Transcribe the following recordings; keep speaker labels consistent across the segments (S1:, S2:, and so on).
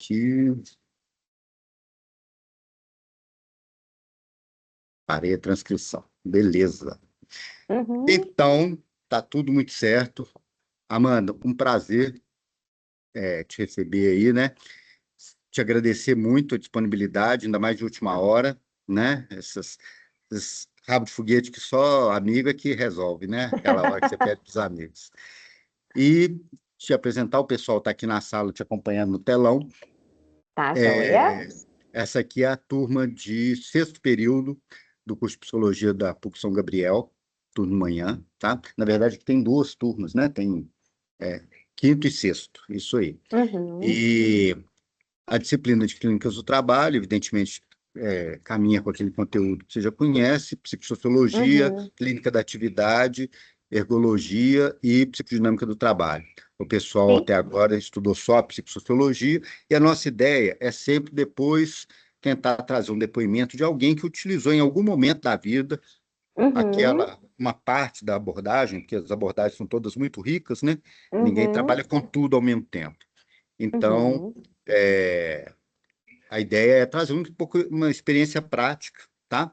S1: aqui. Parei a transcrição. Beleza.
S2: Uhum.
S1: Então, tá tudo muito certo. Amanda, um prazer te receber aí, né? Te agradecer muito a disponibilidade, ainda mais de última hora, né? Esses rabo de foguete que só amigo é que resolve, né? Aquela hora que você pede para os amigos. E te apresentar, o pessoal está aqui na sala te acompanhando no telão.
S2: Tá, joia?
S1: É, essa aqui é a turma de sexto período do curso de Psicologia da PUC São Gabriel, turno manhã, tá? Na verdade, que tem duas turmas, né? Tem é, quinto e sexto, isso aí.
S2: Uhum.
S1: E a disciplina de Clínicas do Trabalho, evidentemente, caminha com aquele conteúdo que você já conhece: psicossociologia,
S2: Uhum.
S1: clínica da atividade, ergologia e psicodinâmica do trabalho. O pessoal
S2: Sim.
S1: até agora estudou só a psicossociologia, e a nossa ideia é sempre depois tentar trazer um depoimento de alguém que utilizou em algum momento da vida
S2: Uhum.
S1: uma parte da abordagem, porque as abordagens são todas muito ricas, né? Ninguém
S2: Uhum.
S1: trabalha com tudo ao mesmo tempo. Então,
S2: Uhum.
S1: é, a ideia é trazer um pouco uma experiência prática, tá?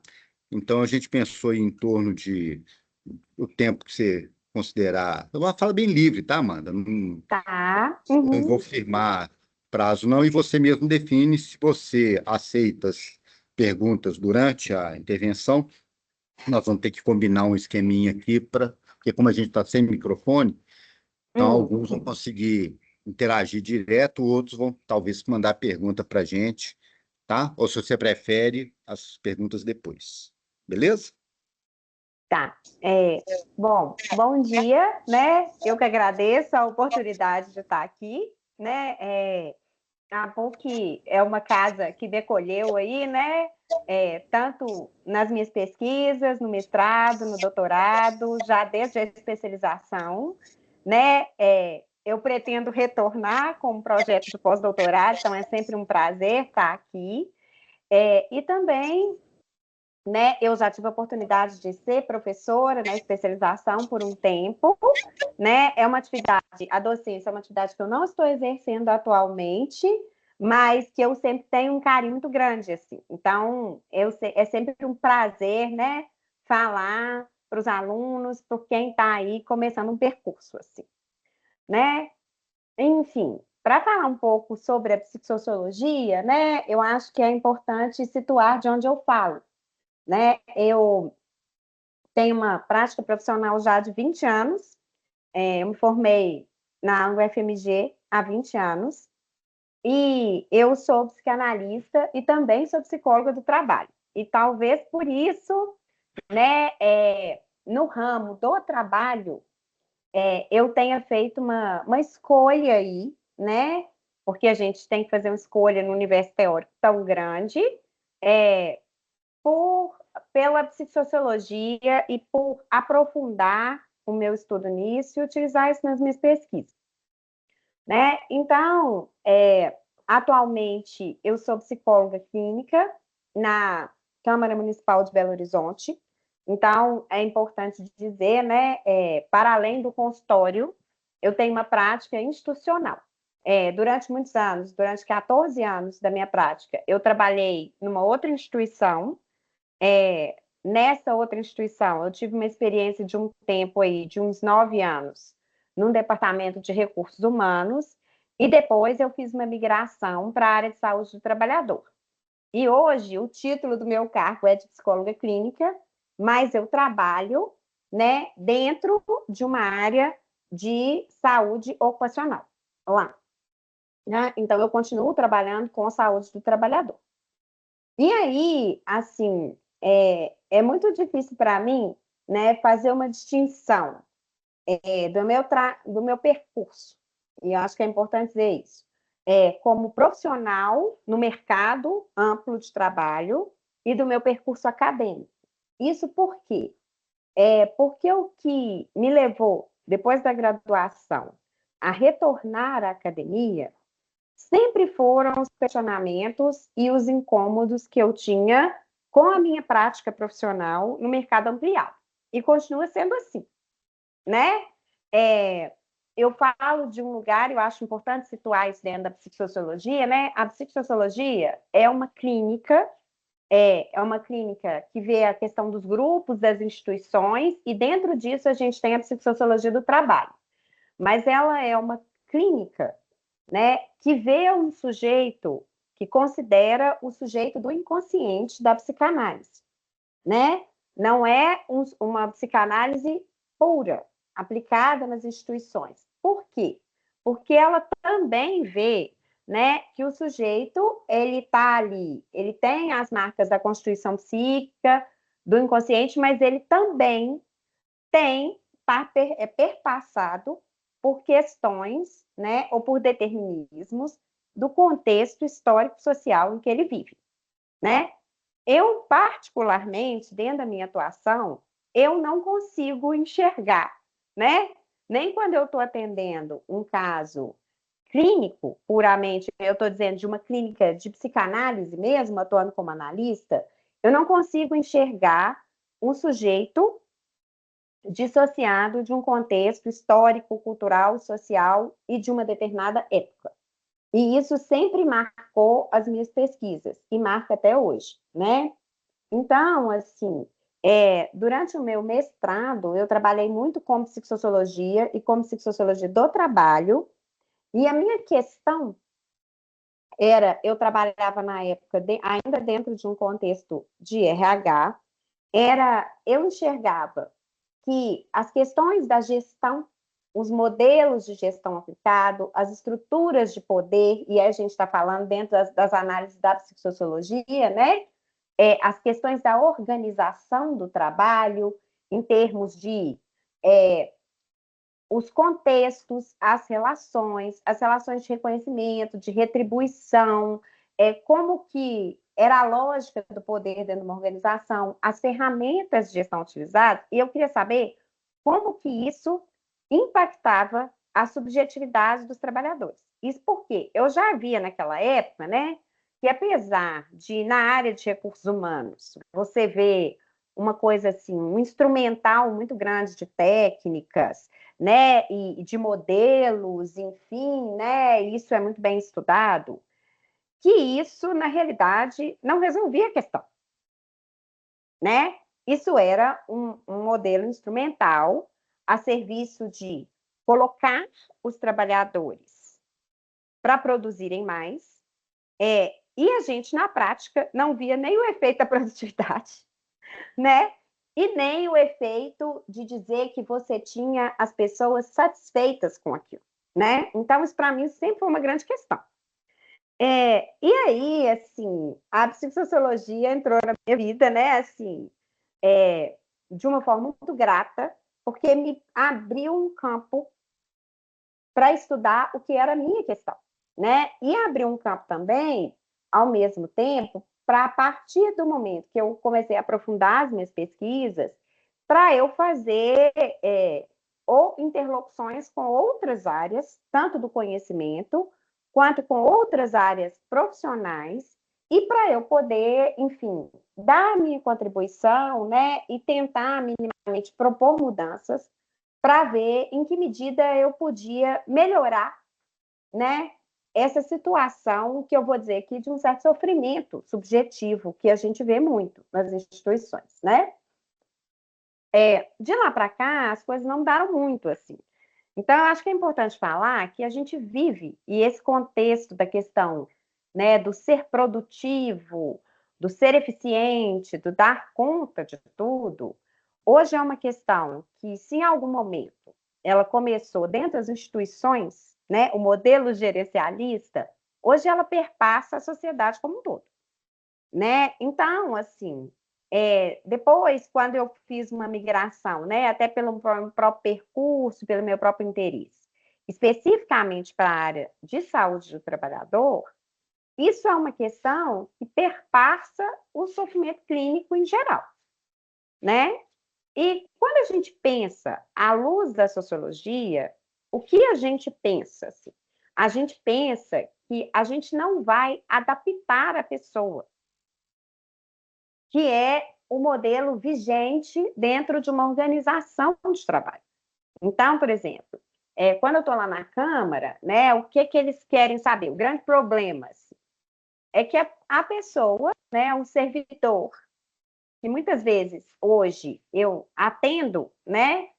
S1: Então a gente pensou em torno de o tempo que você considerar. É uma fala bem livre, tá, Amanda? Não,
S2: Tá.
S1: não vou
S2: Uhum.
S1: firmar prazo, não, e você mesmo define se você aceita as perguntas durante a intervenção. Nós vamos ter que combinar um esqueminha aqui para, porque como a gente está sem microfone, então
S2: Hum.
S1: alguns vão conseguir interagir direto, outros vão talvez mandar pergunta para a gente, tá? Ou se você prefere, as perguntas depois. Beleza?
S2: Tá. Bom dia, né? Eu que agradeço a oportunidade de estar aqui, né? A PUC é uma casa que me acolheu aí, né? Tanto nas minhas pesquisas, no mestrado, no doutorado, já desde a especialização, né? Eu pretendo retornar com um projeto de pós-doutorado, então é sempre um prazer estar aqui. E também, né, eu já tive a oportunidade de ser professora na especialização por um tempo, né? É uma atividade, a docência é uma atividade que eu não estou exercendo atualmente, mas que eu sempre tenho um carinho muito grande, assim. Então, é sempre um prazer, né, falar para os alunos, por quem está aí começando um percurso, assim, né? Enfim, para falar um pouco sobre a psicossociologia, né, eu acho que é importante situar de onde eu falo, né? Eu tenho uma prática profissional já de 20 anos, eu me formei na UFMG há 20 anos, e eu sou psicanalista e também sou psicóloga do trabalho. E talvez por isso, né, no ramo do trabalho, eu tenha feito uma escolha aí, né? Porque a gente tem que fazer uma escolha no universo teórico tão grande, é, por, pela psicossociologia e por aprofundar o meu estudo nisso e utilizar isso nas minhas pesquisas, né? Então, atualmente eu sou psicóloga clínica na Câmara Municipal de Belo Horizonte. Então, é importante dizer, né, para além do consultório, eu tenho uma prática institucional. Durante muitos anos, durante 14 anos da minha prática, eu trabalhei numa outra instituição. Nessa outra instituição, eu tive uma experiência de um tempo aí, de uns 9 anos, num departamento de recursos humanos, e depois eu fiz uma migração para a área de saúde do trabalhador. E hoje o título do meu cargo é de psicóloga clínica, mas eu trabalho, né, dentro de uma área de saúde ocupacional lá, né? Então eu continuo trabalhando com a saúde do trabalhador. E aí, assim, é muito difícil para mim, né, fazer uma distinção do meu percurso. E eu acho que é importante dizer isso. Como profissional no mercado amplo de trabalho e do meu percurso acadêmico. Isso por quê? Porque o que me levou, depois da graduação, a retornar à academia sempre foram os questionamentos e os incômodos que eu tinha com a minha prática profissional no mercado ampliado. E continua sendo assim, né? É, eu falo de um lugar, eu acho importante situar isso dentro da psicossociologia, né? A psicossociologia é uma clínica, é uma clínica que vê a questão dos grupos, das instituições, e dentro disso a gente tem a psicossociologia do trabalho. Mas ela é uma clínica, né, que vê um sujeito, que considera o sujeito do inconsciente da psicanálise, né? Não é uma psicanálise pura, aplicada nas instituições. Por quê? Porque ela também vê, né, que o sujeito, ele está ali, ele tem as marcas da constituição psíquica, do inconsciente, mas ele também é perpassado por questões, né, ou por determinismos do contexto histórico-social em que ele vive, né? Eu, particularmente, dentro da minha atuação, eu não consigo enxergar, né? Nem quando eu estou atendendo um caso clínico, puramente, eu estou dizendo de uma clínica de psicanálise mesmo, atuando como analista, eu não consigo enxergar um sujeito dissociado de um contexto histórico, cultural, social e de uma determinada época. E isso sempre marcou as minhas pesquisas, e marca até hoje, né? Então, assim, durante o meu mestrado, eu trabalhei muito com psicossociologia e com psicossociologia do trabalho, e a minha questão era, eu trabalhava na época, ainda dentro de um contexto de RH, eu enxergava que as questões da gestão, os modelos de gestão aplicado, as estruturas de poder, e aí a gente está falando dentro das análises da psicossociologia, né? As questões da organização do trabalho, em termos de os contextos, as relações de reconhecimento, de retribuição, como que era a lógica do poder dentro de uma organização, as ferramentas de gestão utilizadas, e eu queria saber como que isso impactava a subjetividade dos trabalhadores. Isso porque eu já havia naquela época, né, que apesar de, na área de recursos humanos, você vê uma coisa assim, um instrumental muito grande de técnicas, né, e de modelos, enfim, né, isso é muito bem estudado, que isso, na realidade, não resolvia a questão, né? Isso era um modelo instrumental a serviço de colocar os trabalhadores para produzirem mais, e a gente, na prática, não via nem o efeito da produtividade, né? E nem o efeito de dizer que você tinha as pessoas satisfeitas com aquilo, né? Então, isso para mim sempre foi uma grande questão. E aí, assim, a psicossociologia entrou na minha vida, né? Assim, de uma forma muito grata, porque me abriu um campo para estudar o que era a minha questão, né? E abriu um campo também, ao mesmo tempo, para a partir do momento que eu comecei a aprofundar as minhas pesquisas, para eu fazer ou interlocuções com outras áreas, tanto do conhecimento, quanto com outras áreas profissionais, e para eu poder, enfim, dar a minha contribuição, né, e tentar minimamente propor mudanças para ver em que medida eu podia melhorar, né, essa situação que eu vou dizer aqui de um certo sofrimento subjetivo que a gente vê muito nas instituições, né? De lá para cá, as coisas não mudaram muito assim. Então, eu acho que é importante falar que a gente vive, e esse contexto da questão, né, do ser produtivo, do ser eficiente, do dar conta de tudo, hoje é uma questão que, se em algum momento ela começou dentro das instituições, né, o modelo gerencialista, hoje ela perpassa a sociedade como um todo, né? Então, assim, depois, quando eu fiz uma migração, né, até pelo próprio percurso, pelo meu próprio interesse, especificamente para a área de saúde do trabalhador, isso é uma questão que perpassa o sofrimento clínico em geral, né? E quando a gente pensa à luz da sociologia, o que a gente pensa? Assim? A gente pensa que a gente não vai adaptar a pessoa, que é o modelo vigente dentro de uma organização de trabalho. Então, por exemplo, quando eu estou lá na Câmara, né, o que eles querem saber? O grande problema assim, é que a pessoa, né, um servidor, que muitas vezes hoje eu atendo, né,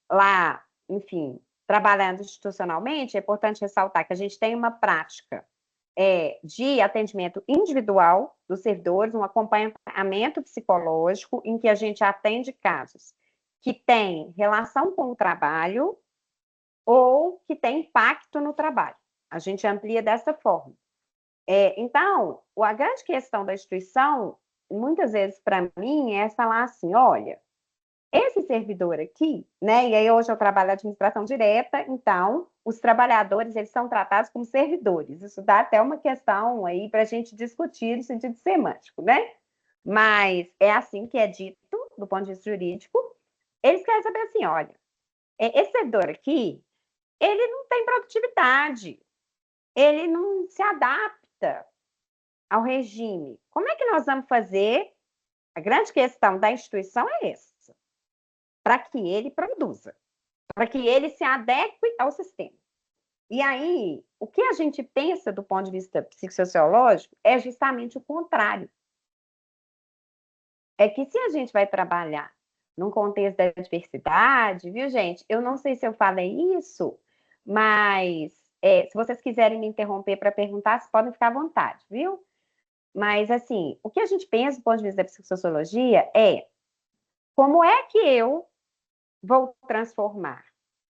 S2: lá, enfim, trabalhando institucionalmente, é importante ressaltar que a gente tem uma prática de atendimento individual dos servidores, um acompanhamento psicológico, em que a gente atende casos que têm relação com o trabalho ou que têm impacto no trabalho. A gente amplia dessa forma. Então, a grande questão da instituição, muitas vezes para mim, é falar assim: olha, esse servidor aqui, né? E aí hoje eu trabalho na administração direta, então os trabalhadores eles são tratados como servidores. Isso dá até uma questão aí para a gente discutir no sentido semântico, né? Mas é assim que é dito do ponto de vista jurídico. Eles querem saber assim, olha, esse servidor aqui, ele não tem produtividade, ele não se adapta ao regime. Como é que nós vamos fazer? A grande questão da instituição é essa, para que ele produza, para que ele se adeque ao sistema. E aí, o que a gente pensa do ponto de vista psicossociológico é justamente o contrário. É que se a gente vai trabalhar num contexto da diversidade, viu, gente? Eu não sei se eu falei isso, mas se vocês quiserem me interromper para perguntar, vocês podem ficar à vontade, viu? Mas, assim, o que a gente pensa do ponto de vista da psicossociologia é como é que eu vou transformar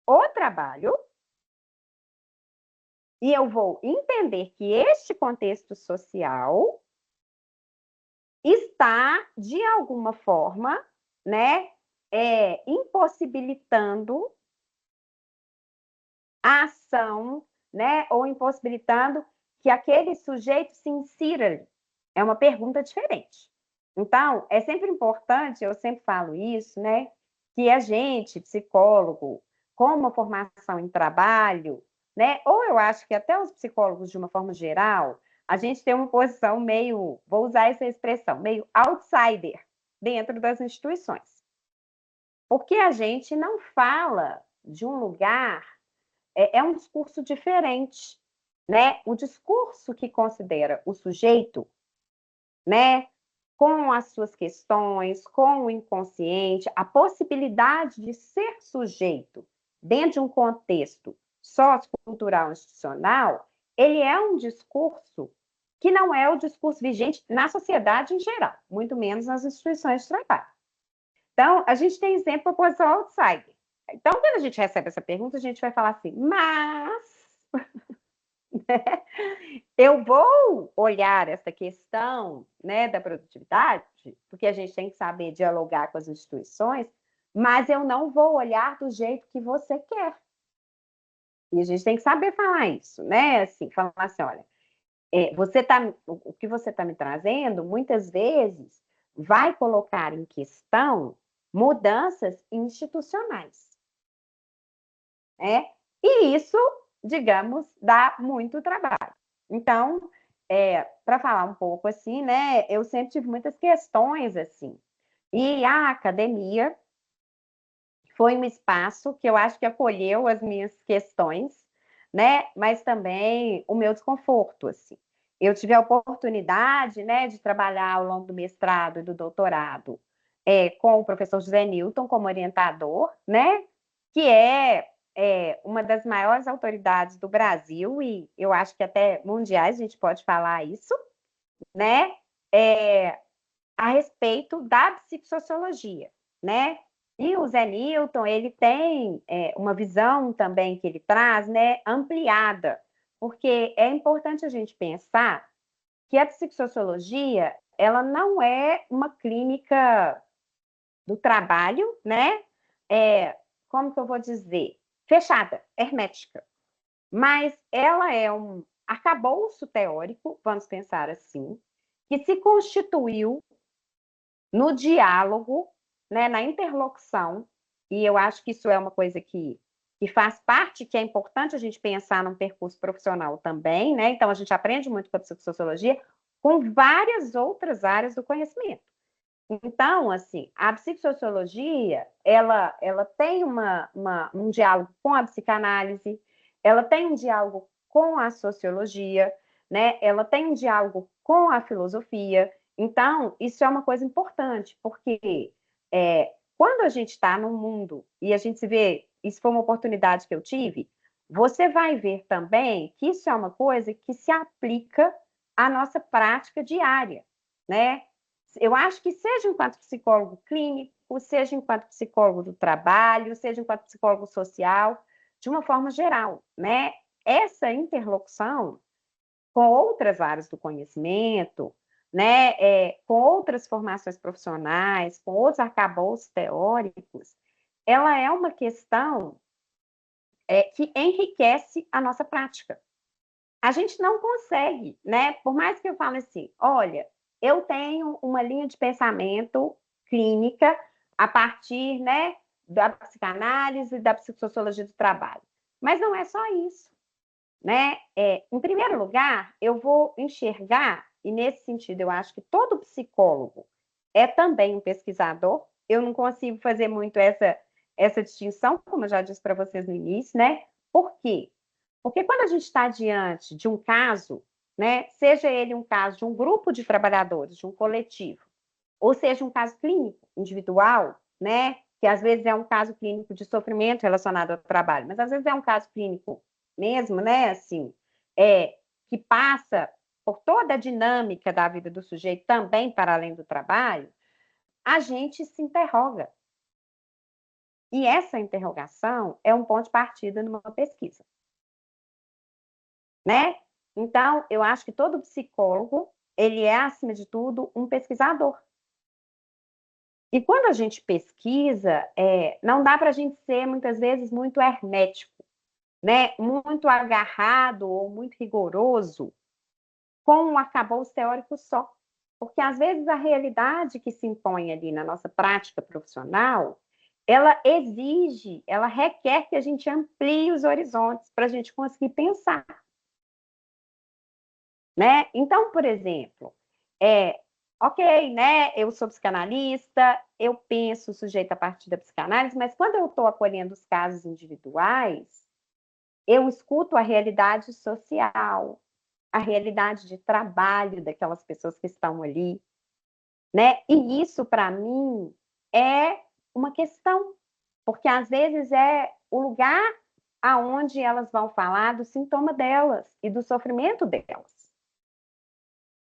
S2: o trabalho e eu vou entender que este contexto social está, de alguma forma, né, impossibilitando a ação, né, ou impossibilitando que aquele sujeito se insira ali. É uma pergunta diferente. Então, é sempre importante, eu sempre falo isso, né, que a gente, psicólogo, com uma formação em trabalho, né, ou eu acho que até os psicólogos, de uma forma geral, a gente tem uma posição meio, vou usar essa expressão, meio outsider dentro das instituições. Porque a gente não fala de um lugar, um discurso diferente, né? O discurso que considera o sujeito, né, com as suas questões, com o inconsciente, a possibilidade de ser sujeito dentro de um contexto sociocultural institucional, ele é um discurso que não é o discurso vigente na sociedade em geral, muito menos nas instituições de trabalho. Então, a gente tem exemplo da posição outsider. Então, quando a gente recebe essa pergunta, a gente vai falar assim, mas eu vou olhar essa questão, né, da produtividade, porque a gente tem que saber dialogar com as instituições, mas eu não vou olhar do jeito que você quer. E a gente tem que saber falar isso, né? Assim, falar assim, olha, o que você está me trazendo, muitas vezes, vai colocar em questão mudanças institucionais, né? E isso, digamos, dá muito trabalho. Então, para falar um pouco assim, né, eu sempre tive muitas questões assim. E a academia foi um espaço que eu acho que acolheu as minhas questões, né, mas também o meu desconforto, assim. Eu tive a oportunidade, né, de trabalhar ao longo do mestrado e do doutorado com o professor José Newton como orientador, né, que uma das maiores autoridades do Brasil e eu acho que até mundiais a gente pode falar isso, né, é, a respeito da psicossociologia, né? E o Zé Newton, ele tem uma visão também que ele traz, né, ampliada, porque é importante a gente pensar que a psicossociologia, ela não é uma clínica do trabalho, né? Como que eu vou dizer? Fechada, hermética. Mas ela é um arcabouço teórico, vamos pensar assim, que se constituiu no diálogo, né, na interlocução, e eu acho que isso é uma coisa que faz parte, que é importante a gente pensar num percurso profissional também, né? Então, a gente aprende muito com a psicossociologia, com várias outras áreas do conhecimento. Então, assim, a psicossociologia, ela tem um diálogo com a psicanálise, ela tem um diálogo com a sociologia, né? Ela tem um diálogo com a filosofia. Então, isso é uma coisa importante, porque quando a gente está no mundo e a gente se vê, isso foi uma oportunidade que eu tive, você vai ver também que isso é uma coisa que se aplica à nossa prática diária, né? Eu acho que seja enquanto psicólogo clínico, seja enquanto psicólogo do trabalho, seja enquanto psicólogo social, de uma forma geral, né? Essa interlocução com outras áreas do conhecimento, né? Com outras formações profissionais, com outros arcabouços teóricos, ela é uma questão que enriquece a nossa prática. A gente não consegue, né? Por mais que eu fale assim, olha, eu tenho uma linha de pensamento clínica a partir, né, da psicanálise e da psicossociologia do trabalho. Mas não é só isso, né? Em primeiro lugar, eu vou enxergar, e nesse sentido eu acho que todo psicólogo é também um pesquisador. Eu não consigo fazer muito essa distinção, como eu já disse para vocês no início, né? Por quê? Porque quando a gente está diante de um caso, né, seja ele um caso de um grupo de trabalhadores, de um coletivo, ou seja um caso clínico, individual, né, que às vezes é um caso clínico de sofrimento relacionado ao trabalho, mas às vezes é um caso clínico mesmo, né, assim, que passa por toda a dinâmica da vida do sujeito também para além do trabalho, a gente se interroga. E essa interrogação é um ponto de partida numa pesquisa, né? Então, eu acho que todo psicólogo, ele é, acima de tudo, um pesquisador. E quando a gente pesquisa, não dá para a gente ser, muitas vezes, muito hermético, né? Muito agarrado ou muito rigoroso com um arcabouço teórico só. Porque, às vezes, a realidade que se impõe ali na nossa prática profissional, ela exige, ela requer que a gente amplie os horizontes para a gente conseguir pensar. Né? Então, por exemplo, ok, né? Eu sou psicanalista, eu penso o sujeito a partir da psicanálise, mas quando eu estou acolhendo os casos individuais, eu escuto a realidade social, a realidade de trabalho daquelas pessoas que estão ali, né? E isso, para mim, é uma questão, porque às vezes é o lugar aonde elas vão falar do sintoma delas e do sofrimento delas.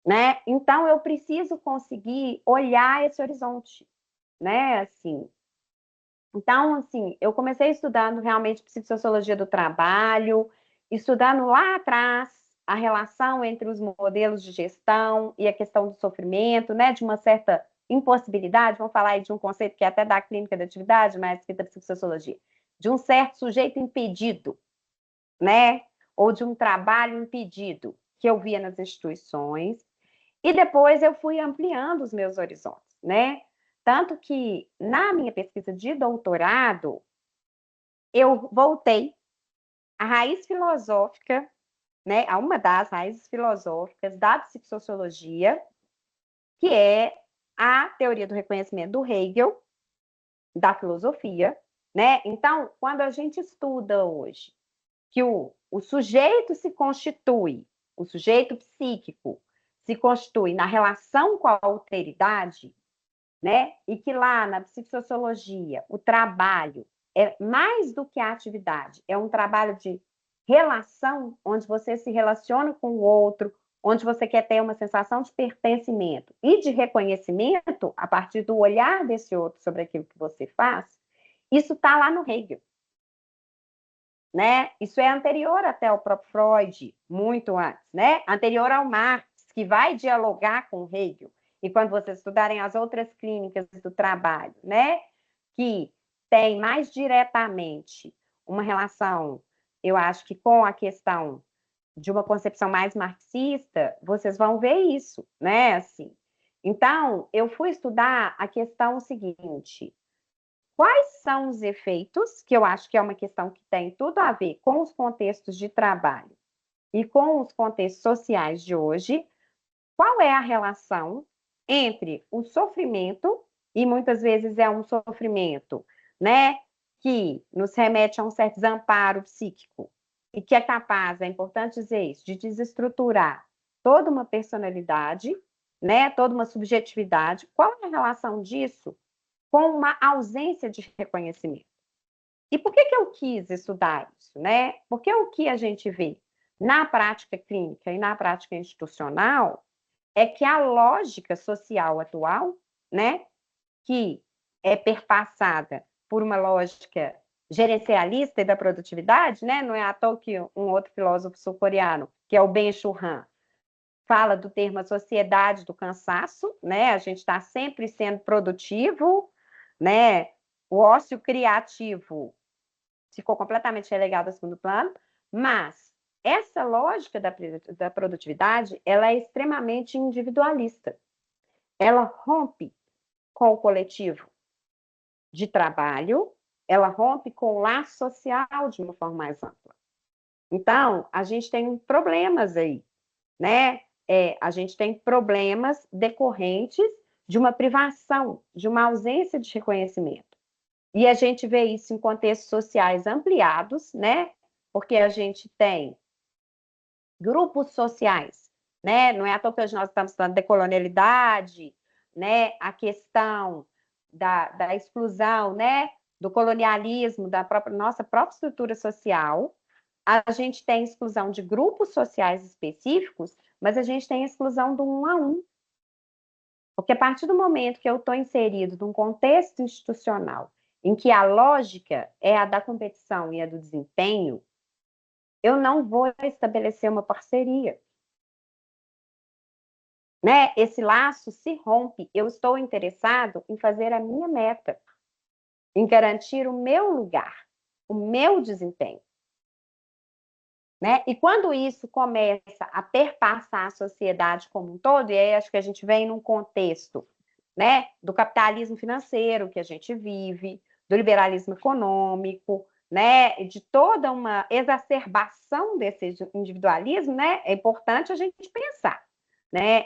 S2: Né? Então eu preciso conseguir olhar esse horizonte, né? Assim, então assim, eu comecei estudando realmente psicossociologia do trabalho, estudando lá atrás a relação entre os modelos de gestão e a questão do sofrimento, né? De uma certa impossibilidade, vamos falar aí de um conceito que é até da clínica da atividade, mas que é da psicossociologia, de um certo sujeito impedido, né? Ou de um trabalho impedido que eu via nas instituições. E depois eu fui ampliando os meus horizontes, né? Tanto que na minha pesquisa de doutorado, eu voltei à raiz filosófica, né? A uma das raízes filosóficas da psicossociologia, que é a teoria do reconhecimento do Hegel, da filosofia, né? Então, quando a gente estuda hoje que o sujeito se constitui, o sujeito psíquico se constitui na relação com a alteridade, né? E que lá na psicossociologia o trabalho é mais do que a atividade, é um trabalho de relação, onde você se relaciona com o outro, onde você quer ter uma sensação de pertencimento e de reconhecimento a partir do olhar desse outro sobre aquilo que você faz, isso está lá no Hegel. Né? Isso é anterior até ao próprio Freud, muito antes, né? Anterior ao Marx, que vai dialogar com Hegel. E quando vocês estudarem as outras clínicas do trabalho, né? Que tem mais diretamente uma relação, eu acho que com a questão de uma concepção mais marxista, vocês vão ver isso, né? Assim. Então, eu fui estudar a questão seguinte: quais são os efeitos, que eu acho que é uma questão que tem tudo a ver com os contextos de trabalho e com os contextos sociais de hoje? Qual é a relação entre o sofrimento, e muitas vezes é um sofrimento, né, que nos remete a um certo desamparo psíquico, e que é capaz, é importante dizer isso, de desestruturar toda uma personalidade, né, toda uma subjetividade. Qual é a relação disso com uma ausência de reconhecimento? E por que eu quis estudar isso, né? Porque o que a gente vê na prática clínica e na prática institucional é que a lógica social atual, né, que é perpassada por uma lógica gerencialista e da produtividade, né? Não é à toa que um outro filósofo sul-coreano, que é o Ben-Chul Han, fala do termo a sociedade do cansaço, né? A gente está sempre sendo produtivo, né? O ócio criativo ficou completamente relegado ao segundo plano, mas essa lógica da produtividade, ela é extremamente individualista. Ela rompe com o coletivo de trabalho, ela rompe com o laço social de uma forma mais ampla. Então, a gente tem problemas aí, né? A gente tem problemas decorrentes de uma privação, de uma ausência de reconhecimento. E a gente vê isso em contextos sociais ampliados, né? Porque a gente tem grupos sociais, né? Não é à toa que hoje nós estamos falando de decolonialidade, né? A questão da exclusão, né? Do colonialismo, da nossa própria estrutura social. A gente tem exclusão de grupos sociais específicos, mas a gente tem exclusão do um a um. Porque a partir do momento que eu estou inserido num contexto institucional em que a lógica é a da competição e a do desempenho, eu não vou estabelecer uma parceria. Né? Esse laço se rompe. Eu estou interessado em fazer a minha meta, em garantir o meu lugar, o meu desempenho. Né? E quando isso começa a perpassar a sociedade como um todo, e aí acho que a gente vem num contexto, né, do capitalismo financeiro que a gente vive, do liberalismo econômico, né, de toda uma exacerbação desse individualismo, né, é importante a gente pensar, né,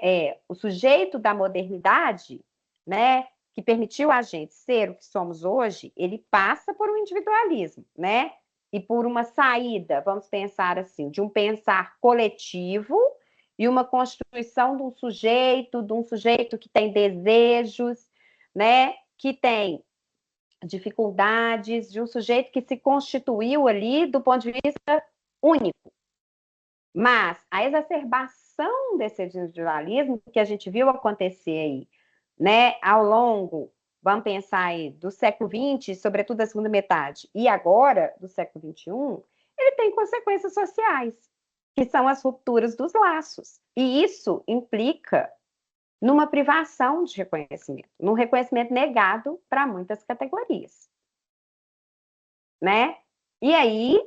S2: o sujeito da modernidade, né, que permitiu a gente ser o que somos hoje, ele passa por um individualismo, né, e por uma saída, vamos pensar assim, de um pensar coletivo e uma constituição de um sujeito que tem desejos, né, que tem dificuldades, de um sujeito que se constituiu ali do ponto de vista único. Mas a exacerbação desse individualismo que a gente viu acontecer aí, né, ao longo, vamos pensar aí, do século XX, sobretudo da segunda metade, e agora do século XXI, ele tem consequências sociais, que são as rupturas dos laços. E isso implica numa privação de reconhecimento, num reconhecimento negado para muitas categorias, né? E aí,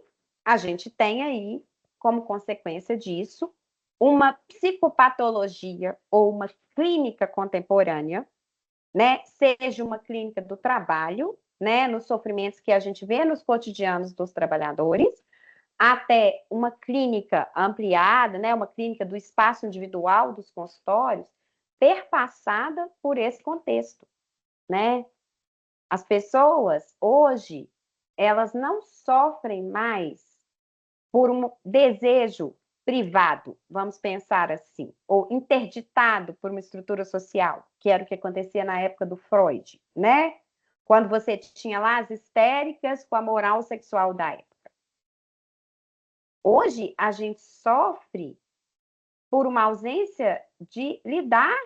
S2: a gente tem aí, como consequência disso, uma psicopatologia ou uma clínica contemporânea, né? Seja uma clínica do trabalho, né? Nos sofrimentos que a gente vê nos cotidianos dos trabalhadores, até uma clínica ampliada, né? Uma clínica do espaço individual dos consultórios, perpassada por esse contexto, né? As pessoas hoje, elas não sofrem mais por um desejo privado, vamos pensar assim, ou interditado por uma estrutura social, que era o que acontecia na época do Freud, né? Quando você tinha lá as histéricas com a moral sexual da época. Hoje, a gente sofre por uma ausência de lidar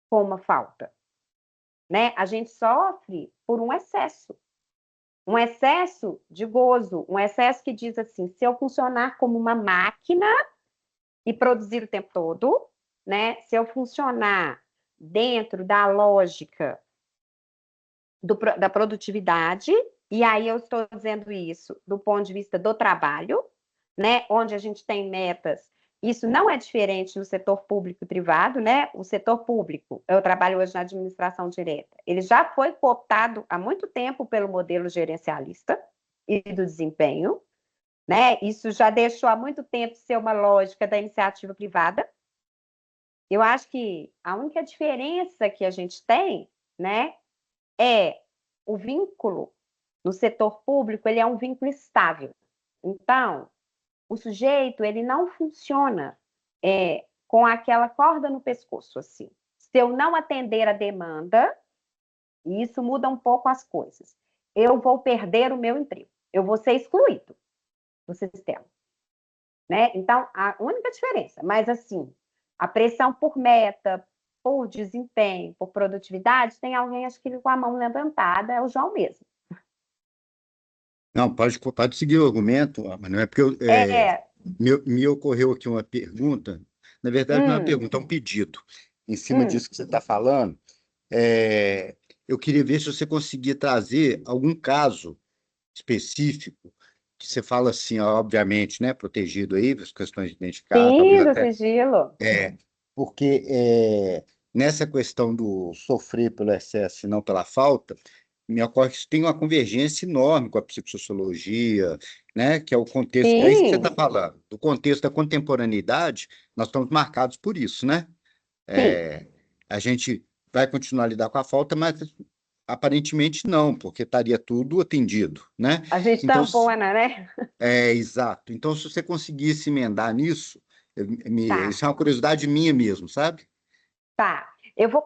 S2: com uma falta, né? A gente sofre por um excesso de gozo, um excesso que diz assim, se eu funcionar como uma máquina e produzir o tempo todo, né? Se eu funcionar dentro da lógica da produtividade, e aí eu estou dizendo isso do ponto de vista do trabalho, né? Onde a gente tem metas. Isso não é diferente no setor público e privado, né? O setor público, eu trabalho hoje na administração direta, ele já foi cooptado há muito tempo pelo modelo gerencialista e do desempenho, né? Isso já deixou há muito tempo de ser uma lógica da iniciativa privada, Eu acho que a única diferença que a gente tem, né, é o vínculo no setor público, ele é um vínculo estável. Então, o sujeito, ele não funciona com aquela corda no pescoço, assim. Se eu não atender a demanda, isso muda um pouco as coisas. Eu vou perder o meu emprego. Eu vou ser excluído do sistema, né? Então, a única diferença, mas assim, a pressão por meta, por desempenho, por produtividade, tem alguém, acho que com a mão levantada, é o João mesmo.
S1: Não, pode seguir o argumento, mas não é porque
S2: É,
S1: me ocorreu aqui uma pergunta, na verdade não é uma
S2: hum,
S1: pergunta, é um pedido. Em cima
S2: hum,
S1: disso que você está falando, é, eu queria ver se você conseguia trazer algum caso específico, que você fala assim, ó, obviamente, né, protegido aí, as questões de identificar, talvez
S2: sim, do
S1: até,
S2: sigilo.
S1: porque nessa questão do sofrer pelo excesso e não pela falta, me ocorre que isso tem uma convergência enorme com a psicossociologia, né, que é o contexto, é isso que você está
S2: Sim,
S1: falando, do contexto da contemporaneidade, nós estamos marcados por isso, né?
S2: sim.
S1: É, a gente vai continuar a lidar com a falta, mas aparentemente não, porque estaria tudo atendido, né?
S2: A gente
S1: Então,
S2: tampona, né?
S1: exato. Então, se você conseguisse emendar nisso,
S2: Tá,
S1: isso é uma curiosidade minha mesmo, sabe?
S2: tá. Eu vou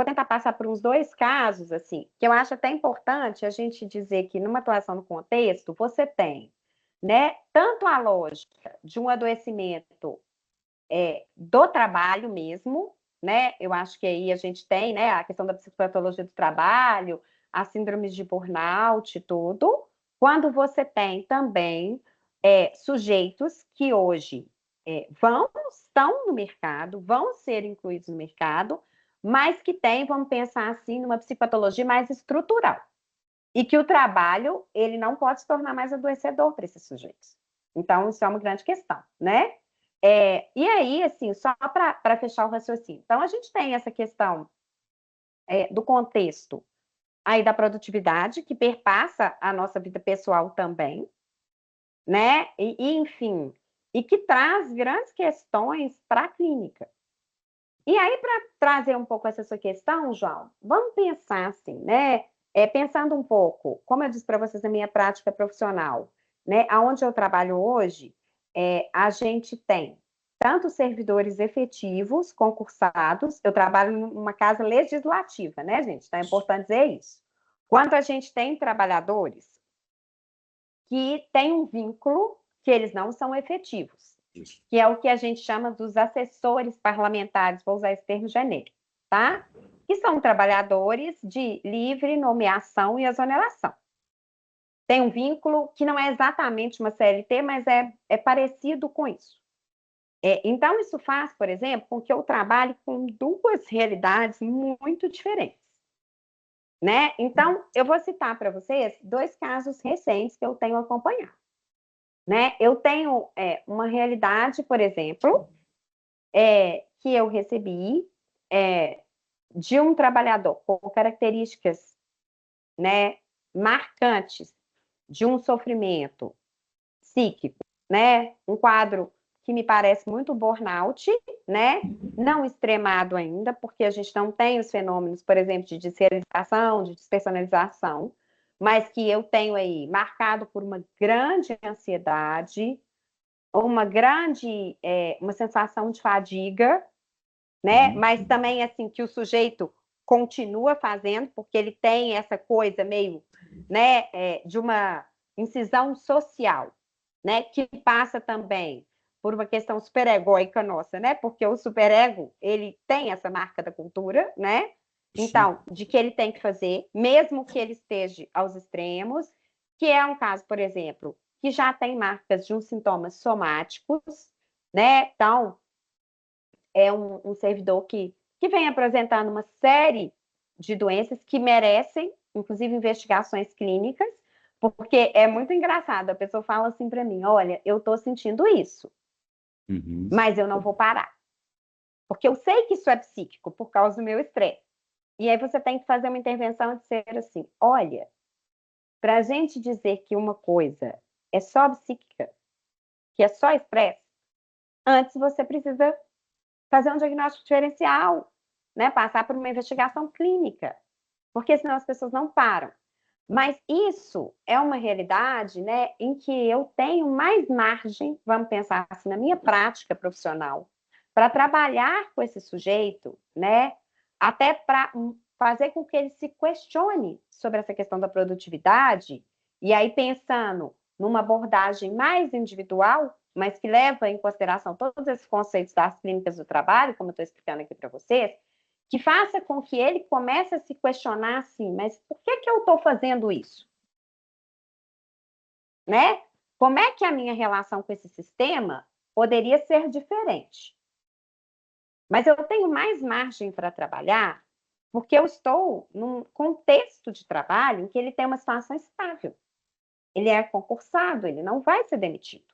S2: tentar passar por uns dois casos, assim, que eu acho até importante a gente dizer que numa atuação no contexto, você tem, né, tanto a lógica de um adoecimento do trabalho mesmo, né? Eu acho que aí a gente tem, né, a questão da psicopatologia do trabalho, as síndromes de burnout, tudo. Quando você tem também sujeitos que hoje estão no mercado, vão ser incluídos no mercado, mas que têm, vamos pensar assim, numa psicopatologia mais estrutural. E que o trabalho, ele não pode se tornar mais adoecedor para esses sujeitos. Então, isso é uma grande questão, né? E aí, assim, só para fechar o raciocínio. Então, a gente tem essa questão do contexto aí da produtividade, que perpassa a nossa vida pessoal também, né? Enfim, e que traz grandes questões para a clínica. E aí, para trazer um pouco essa sua questão, João, vamos pensar assim, né? Pensando um pouco, como eu disse para vocês, a minha prática profissional, né? Aonde eu trabalho hoje, a gente tem tanto servidores efetivos, concursados, eu trabalho numa casa legislativa, né, gente? Então é importante dizer isso. Quanto a gente tem trabalhadores que têm um vínculo que eles não são efetivos,
S1: Isso.
S2: que é o que a gente chama dos assessores parlamentares, vou usar esse termo genérico, tá? Que são trabalhadores de livre nomeação e exoneração. Tem um vínculo que não é exatamente uma CLT, mas é parecido com isso. Então, isso faz, por exemplo, com que eu trabalhe com duas realidades muito diferentes, né? Então, eu vou citar para vocês dois casos recentes que eu tenho acompanhado, né? Eu tenho uma realidade, por exemplo, que eu recebi de um trabalhador com características, né, marcantes de um sofrimento psíquico, né, um quadro que me parece muito burnout, né, não extremado ainda, porque a gente não tem os fenômenos, por exemplo, de deserialização, de despersonalização, mas que eu tenho aí marcado por uma grande ansiedade, uma sensação de fadiga, né?
S1: Uhum.
S2: Mas também assim que o sujeito continua fazendo, porque ele tem essa coisa meio, né, de uma incisão social, né, que passa também por uma questão superegóica nossa, né? Porque o superego, ele tem essa marca da cultura, né?
S1: Isso.
S2: Então, de que ele tem que fazer, mesmo que ele esteja aos extremos, que é um caso, por exemplo, que já tem marcas de uns sintomas somáticos, né? Então, é um servidor que vem apresentando uma série de doenças que merecem, inclusive, investigações clínicas, porque é muito engraçado. A pessoa fala assim para mim: olha, eu estou sentindo isso,
S1: Uhum.
S2: mas eu não vou parar, porque eu sei que isso é psíquico por causa do meu estresse. E aí você tem que fazer uma intervenção de ser assim: olha, para a gente dizer que uma coisa é só psíquica, que é só estresse, antes você precisa fazer um diagnóstico diferencial, né? Passar por uma investigação clínica, porque senão as pessoas não param. Mas isso é uma realidade, né, em que eu tenho mais margem, vamos pensar assim, na minha prática profissional, para trabalhar com esse sujeito, né, até para fazer com que ele se questione sobre essa questão da produtividade, e aí pensando numa abordagem mais individual, mas que leva em consideração todos esses conceitos das clínicas do trabalho, como eu estou explicando aqui para vocês, que faça com que ele comece a se questionar assim, mas por que que eu estou fazendo isso? Né? Como é que a minha relação com esse sistema poderia ser diferente? Mas eu tenho mais margem para trabalhar porque eu estou num contexto de trabalho em que ele tem uma situação estável. Ele é concursado, ele não vai ser demitido.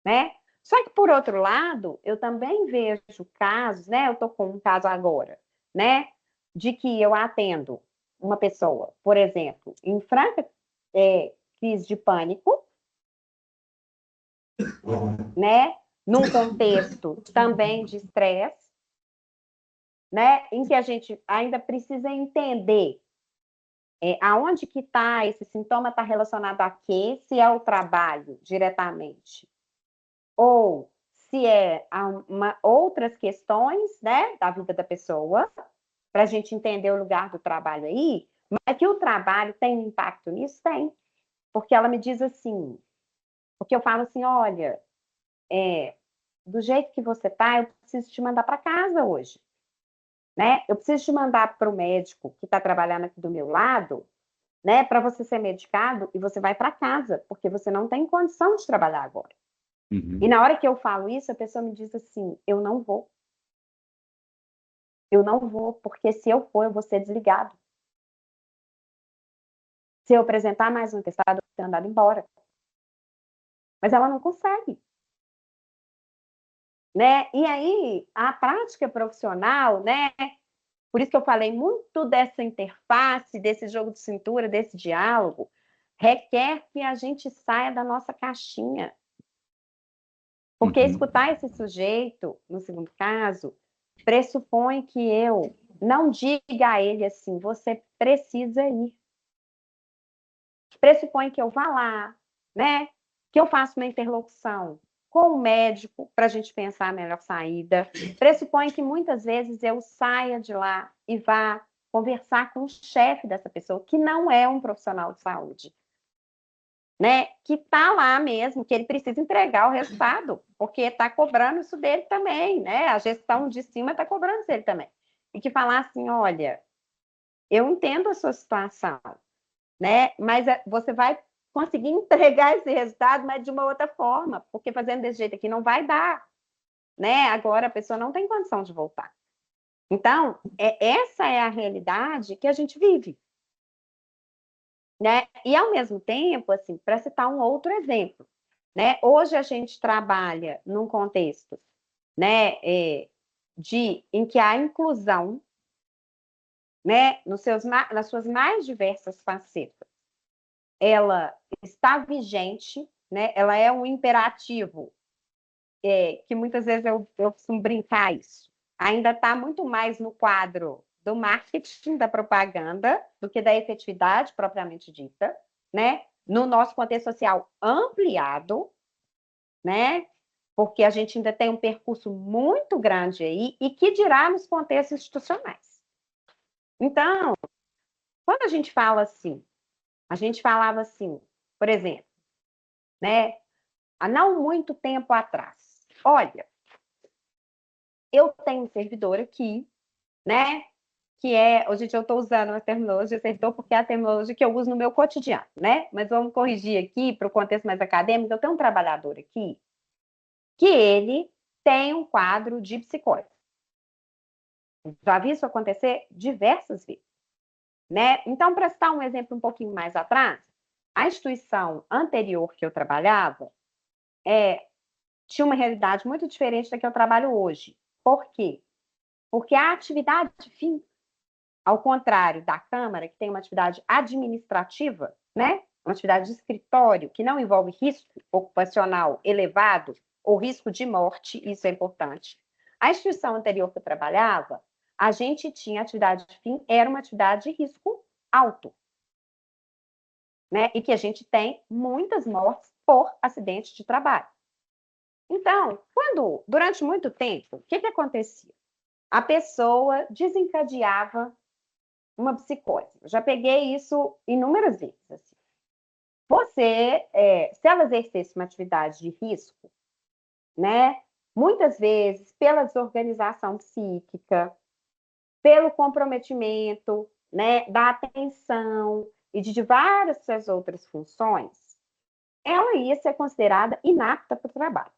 S2: Né? Só que, por outro lado, eu também vejo casos, né? Eu estou com um caso agora, né? De que eu atendo uma pessoa, por exemplo, em franca crise de pânico, né? Num contexto também de estresse, né? Em que a gente ainda precisa entender aonde que está esse sintoma, está relacionado a quê? Se é o trabalho diretamente, ou se é outras questões, né, da vida da pessoa, para a gente entender o lugar do trabalho aí, mas que o trabalho tem um impacto nisso, tem. Porque ela me diz assim, porque eu falo assim, olha, do jeito que você tá, eu preciso te mandar para casa hoje, né? Eu preciso te mandar para o médico que está trabalhando aqui do meu lado, né, para você ser medicado e você vai para casa, porque você não tem condição de trabalhar agora. E na hora que eu falo isso, a pessoa me diz assim: eu não vou. Eu não vou, porque se eu for, eu vou ser desligado. Se eu apresentar mais um atestado, eu vou ser andado embora. Mas ela não consegue. Né? E aí, a prática profissional, né? Por isso que eu falei muito dessa interface, desse jogo de cintura, desse diálogo, requer que a gente saia da nossa caixinha. Porque escutar esse sujeito, no segundo caso, pressupõe que eu não diga a ele assim, você precisa ir. Pressupõe que eu vá lá, né? Que eu faça uma interlocução com o médico para a gente pensar a melhor saída. Pressupõe que muitas vezes eu saia de lá e vá conversar com o chefe dessa pessoa, que não é um profissional de saúde, né? Que está lá mesmo, que ele precisa entregar o resultado, porque está cobrando isso dele também, né? A gestão de cima está cobrando isso dele também. E que falar assim, olha, eu entendo a sua situação, né? Mas você vai conseguir entregar esse resultado, mas de uma outra forma, porque fazendo desse jeito aqui não vai dar, né? Agora a pessoa não tem condição de voltar. Então, essa é a realidade que a gente vive. Né? E, ao mesmo tempo, assim, para citar um outro exemplo, né? Hoje a gente trabalha num contexto, né, em que a inclusão, né, nas suas mais diversas facetas, ela está vigente, né? Ela é um imperativo, que muitas vezes eu costumo brincar isso. Ainda está muito mais no quadro do marketing, da propaganda, do que da efetividade propriamente dita, né? No nosso contexto social ampliado, né? Porque a gente ainda tem um percurso muito grande aí, e que dirá nos contextos institucionais. Então, quando a gente fala assim, a gente falava assim, por exemplo, né? Há não muito tempo atrás. Olha, eu tenho um servidor aqui, né? Que é, hoje eu estou usando a terminologia servidor porque é a terminologia que eu uso no meu cotidiano, né? Mas vamos corrigir aqui para o contexto mais acadêmico. Eu tenho um trabalhador aqui que ele tem um quadro de psicose. Já vi isso acontecer diversas vezes, né? Então, para citar um exemplo um pouquinho mais atrás, a instituição anterior que eu trabalhava tinha uma realidade muito diferente da que eu trabalho hoje. Por quê? Porque a atividade fim, ao contrário da Câmara, que tem uma atividade administrativa, né? Uma atividade de escritório, que não envolve risco ocupacional elevado, ou risco de morte, isso é importante. A instituição anterior que eu trabalhava, a gente tinha atividade de fim, era uma atividade de risco alto, né? E que a gente tem muitas mortes por acidente de trabalho. Então, durante muito tempo, o que acontecia? A pessoa desencadeava uma psicose. Eu já peguei isso inúmeras vezes. Assim. Se ela exercesse uma atividade de risco, né? Muitas vezes pela desorganização psíquica, pelo comprometimento, né, da atenção e de várias outras funções, ela ia ser considerada inapta para o trabalho.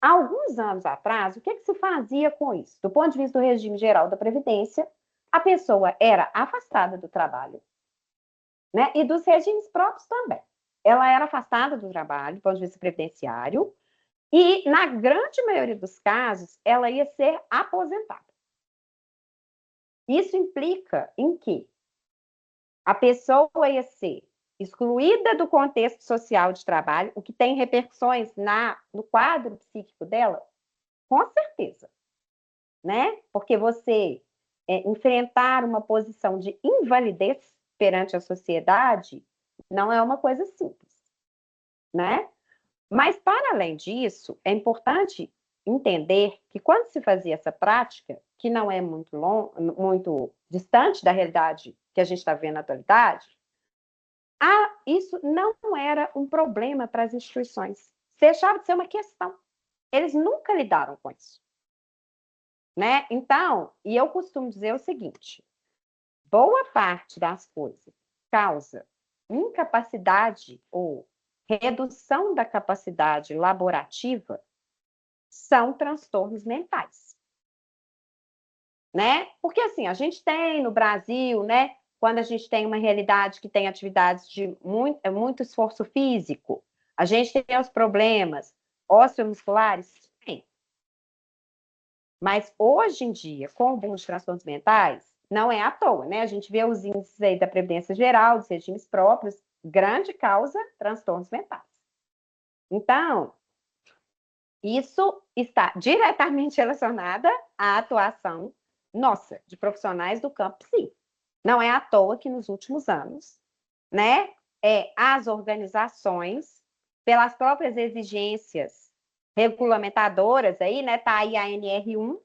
S2: Há alguns anos atrás, o que se fazia com isso? Do ponto de vista do regime geral da Previdência, a pessoa era afastada do trabalho, né? E dos regimes próprios também. Ela era afastada do trabalho, do ponto de vista previdenciário, e, na grande maioria dos casos, ela ia ser aposentada. Isso implica em que a pessoa ia ser excluída do contexto social de trabalho, o que tem repercussões no quadro psíquico dela, com certeza, né? Porque você enfrentar uma posição de invalidez perante a sociedade não é uma coisa simples, né? Mas, para além disso, é importante entender que quando se fazia essa prática, que não é muito distante da realidade que a gente está vendo na atualidade, isso não era um problema para as instituições. Deixava de ser uma questão. Eles nunca lidaram com isso. Né? Então, e eu costumo dizer o seguinte, boa parte das coisas causa incapacidade ou redução da capacidade laborativa são transtornos mentais. Né? Porque assim, a gente tem no Brasil, né, quando a gente tem uma realidade que tem atividades de muito esforço físico, a gente tem os problemas osteomusculares, sim. Mas hoje em dia, com o boom de transtornos mentais, não é à toa, né? A gente vê os índices aí da Previdência Geral, dos regimes próprios, grande causa, transtornos mentais. Então, isso está diretamente relacionada à atuação nossa, de profissionais do campo psíquico. Não é à toa que nos últimos anos, né, as organizações, pelas próprias exigências regulamentadoras, aí, né, tá aí a NR1,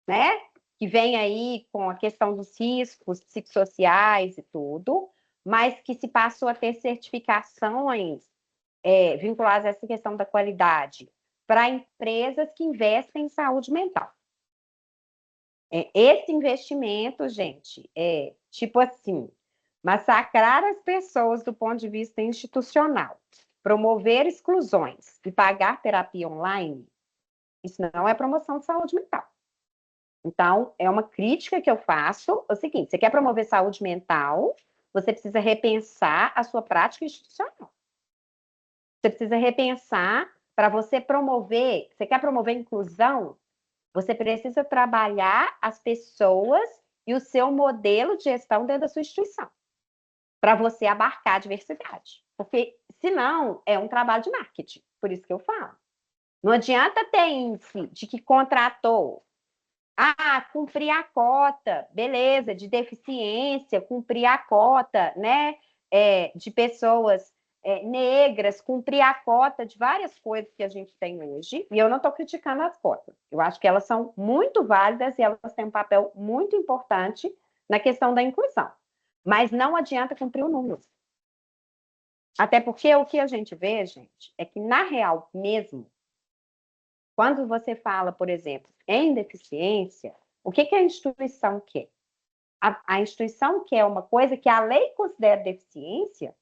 S2: né, que vem aí com a questão dos riscos psicossociais e tudo, mas que se passou a ter certificações vinculadas a essa questão da qualidade para empresas que investem em saúde mental. Esse investimento, gente, é tipo assim, massacrar as pessoas do ponto de vista institucional, promover exclusões e pagar terapia online, isso não é promoção de saúde mental. Então, é uma crítica que eu faço, é o seguinte, você quer promover saúde mental, você precisa repensar a sua prática institucional. Você precisa repensar para você promover, você quer promover inclusão, você precisa trabalhar as pessoas e o seu modelo de gestão dentro da sua instituição, para você abarcar a diversidade. Porque, senão, é um trabalho de marketing, por isso que eu falo. Não adianta ter índice de que contratou. Cumprir a cota, beleza, de deficiência, cumprir a cota, né, de pessoas negras, cumprir a cota de várias coisas que a gente tem hoje, e eu não estou criticando as cotas, eu acho que elas são muito válidas e elas têm um papel muito importante na questão da inclusão, mas não adianta cumprir o número. Até porque o que a gente vê, gente, é que na real mesmo, quando você fala, por exemplo, em deficiência, o que a instituição quer? A instituição quer uma coisa que a lei considera deficiência,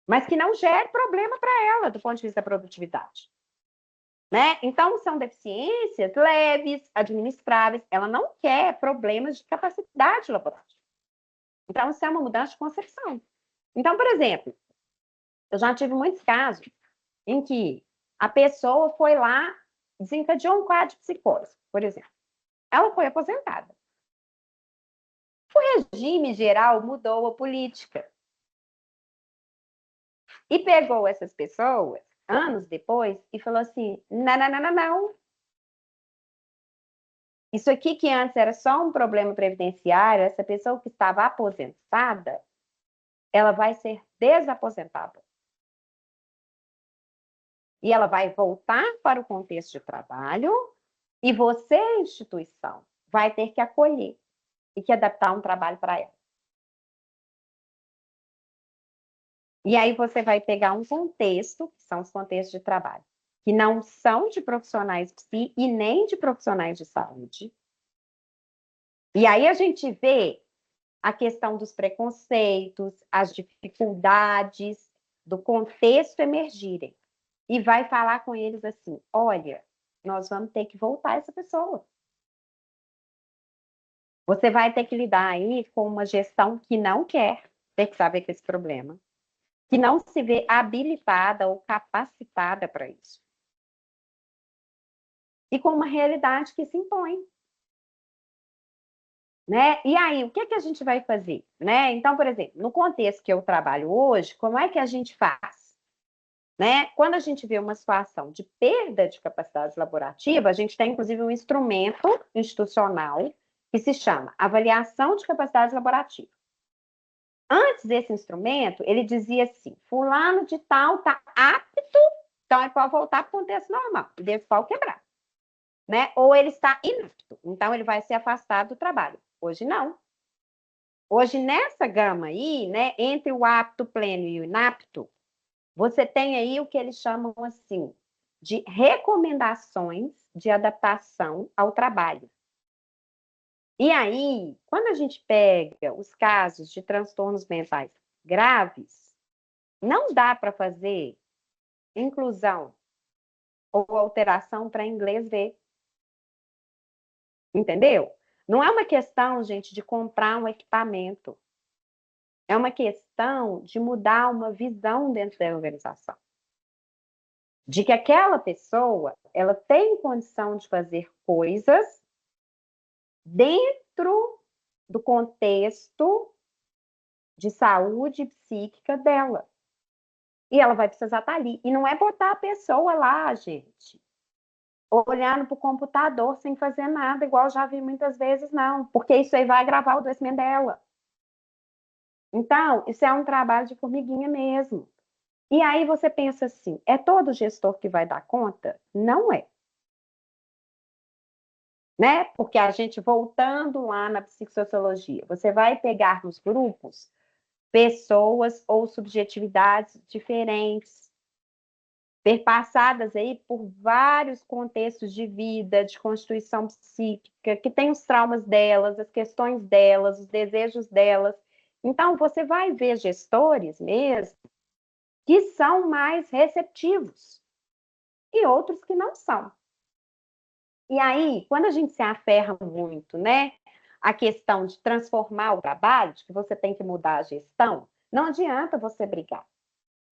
S2: mas que não gere problema para ela do ponto de vista da produtividade. Né? Então, são deficiências leves, administráveis, ela não quer problemas de capacidade laborativa. Então, isso é uma mudança de concepção. Então, por exemplo, eu já tive muitos casos em que a pessoa foi lá, desencadeou um quadro de psicose, por exemplo. Ela foi aposentada. O regime geral mudou a política. E pegou essas pessoas anos depois, e falou assim: não, não, não, não, não. Isso aqui que antes era só um problema previdenciário, essa pessoa que estava aposentada, ela vai ser desaposentada. E ela vai voltar para o contexto de trabalho e você, instituição, vai ter que acolher e que adaptar um trabalho para ela. E aí você vai pegar um contexto, que são os contextos de trabalho, que não são de profissionais psi e nem de profissionais de saúde. E aí a gente vê a questão dos preconceitos, as dificuldades do contexto emergirem. E vai falar com eles assim: olha, nós vamos ter que voltar essa pessoa. Você vai ter que lidar aí com uma gestão que não quer ter que saber com esse problema, que não se vê habilitada ou capacitada para isso. E com uma realidade que se impõe. Né? E aí, o que, que a gente vai fazer? Né? Então, por exemplo, no contexto que eu trabalho hoje, como é que a gente faz? Né? Quando a gente vê uma situação de perda de capacidade laborativa, a gente tem, inclusive, um instrumento institucional que se chama avaliação de capacidade laborativa. Antes desse instrumento, ele dizia assim: fulano de tal está apto, então ele pode voltar para o contexto normal, e deve pau quebrar. Né? Ou ele está inapto, então ele vai ser afastado do trabalho. Hoje não. Hoje, nessa gama aí, né, entre o apto pleno e o inapto, você tem aí o que eles chamam assim de recomendações de adaptação ao trabalho. E aí, quando a gente pega os casos de transtornos mentais graves, não dá para fazer inclusão ou alteração para inglês ver. Entendeu? Não é uma questão, gente, de comprar um equipamento. É uma questão de mudar uma visão dentro da organização. De que aquela pessoa, ela tem condição de fazer coisas dentro do contexto de saúde psíquica dela. E ela vai precisar estar ali. E não é botar a pessoa lá, gente, olhando para o computador sem fazer nada, igual já vi muitas vezes, não. Porque isso aí vai agravar o adoecimento dela. Então, isso é um trabalho de formiguinha mesmo. E aí você pensa assim, é todo gestor que vai dar conta? Não é. Né? Porque a gente, voltando lá na psicossociologia, você vai pegar nos grupos pessoas ou subjetividades diferentes, perpassadas aí por vários contextos de vida, de constituição psíquica, que tem os traumas delas, as questões delas, os desejos delas. Então, você vai ver gestores mesmo que são mais receptivos e outros que não são. E aí, quando a gente se aferra muito, né, a questão de transformar o trabalho, de que você tem que mudar a gestão, não adianta você brigar,